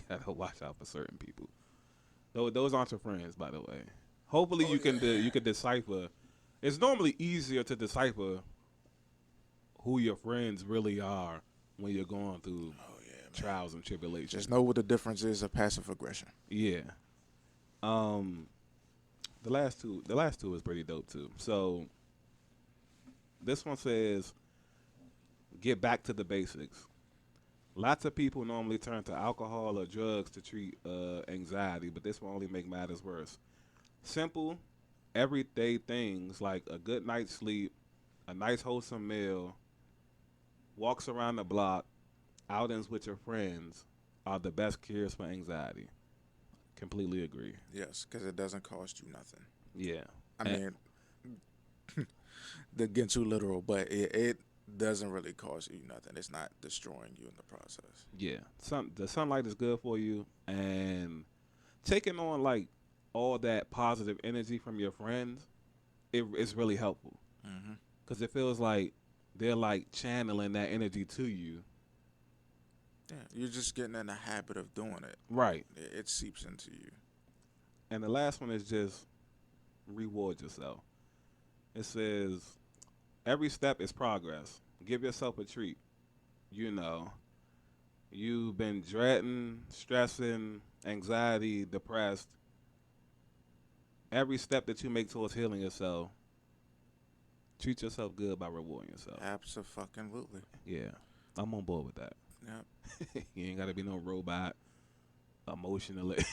gotta watch out for certain people. Those aren't your friends, by the way. Hopefully, you can decipher. It's normally easier to decipher who your friends really are when you're going through trials and tribulations. Just know what the difference is of passive aggression. Yeah. The last two is pretty dope too. So this one says, "Get back to the basics." Lots of people normally turn to alcohol or drugs to treat anxiety, but this will only make matters worse. Simple, everyday things like a good night's sleep, a nice wholesome meal, walks around the block, outings with your friends are the best cures for anxiety. Completely agree. Yes, because it doesn't cost you nothing. Yeah. I And- mean, they're getting too literal, but it doesn't really cost you nothing. It's not destroying you in the process. Yeah, the sunlight is good for you, and taking on like all that positive energy from your friends, it's really helpful Mm-hmm. because it feels like they're like channeling that energy to you. Yeah, you're just getting in the habit of doing it. Right. It seeps into you. And the last one is just reward yourself. It says every step is progress. Give yourself a treat. You know, you've been dreading, stressing, anxiety, depressed. Every step that you make towards healing yourself, treat yourself good by rewarding yourself. Absolutely. Yeah, I'm on board with that. Yep. You ain't got to be no robot emotionally.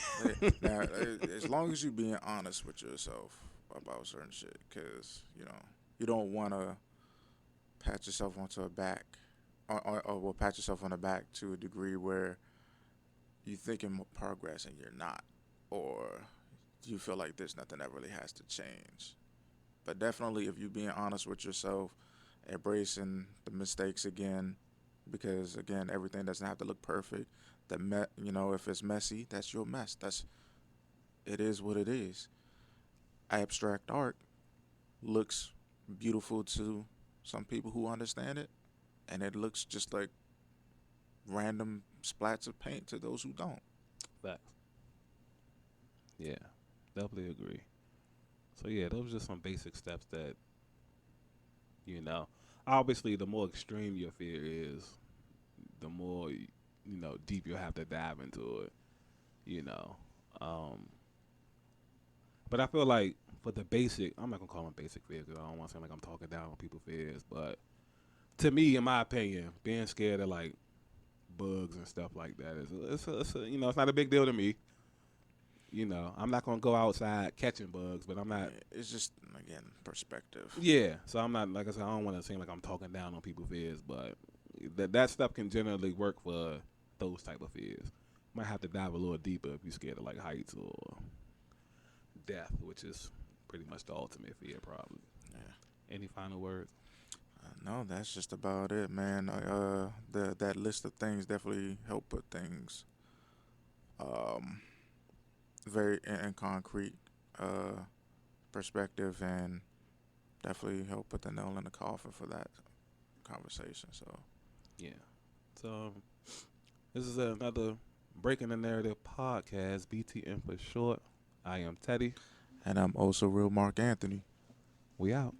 Now, as long as you're being honest with yourself about certain shit, because you don't want to pat yourself onto a back, or pat yourself on the back to a degree where you thinking progress and you're not, or you feel like there's nothing that really has to change. But definitely, if you're being honest with yourself, embracing the mistakes again, because again, everything doesn't have to look perfect. If it's messy, that's your mess. It is what it is. Abstract art looks beautiful to some people who understand it, and it looks just like random splats of paint to those who don't. Facts. Yeah, definitely agree. So yeah, those are just some basic steps that you know. Obviously, the more extreme your fear is, the more deep you have to dive into it. You know, um, but I feel like for the basic, I'm not gonna call them basic fears because I don't want to sound like I'm talking down on people's fears. But to me, in my opinion, being scared of like bugs and stuff like that it's not a big deal to me. I'm not gonna go outside catching bugs, but I'm not. It's just again perspective. Yeah, so I'm not like I said. I don't want to seem like I'm talking down on people's fears, but that stuff can generally work for those type of fears. Might have to dive a little deeper if you're scared of like heights or death, which is pretty much the ultimate fear, probably. Yeah. Any final words? No, that's just about it, man. That list of things definitely help put things um, very in concrete perspective, and definitely help put the nail in the coffin for that conversation. So, Yeah. So this is another Breaking the Narrative podcast, BTN for short. I am Teddy. and I'm also real Mark Anthony. We out.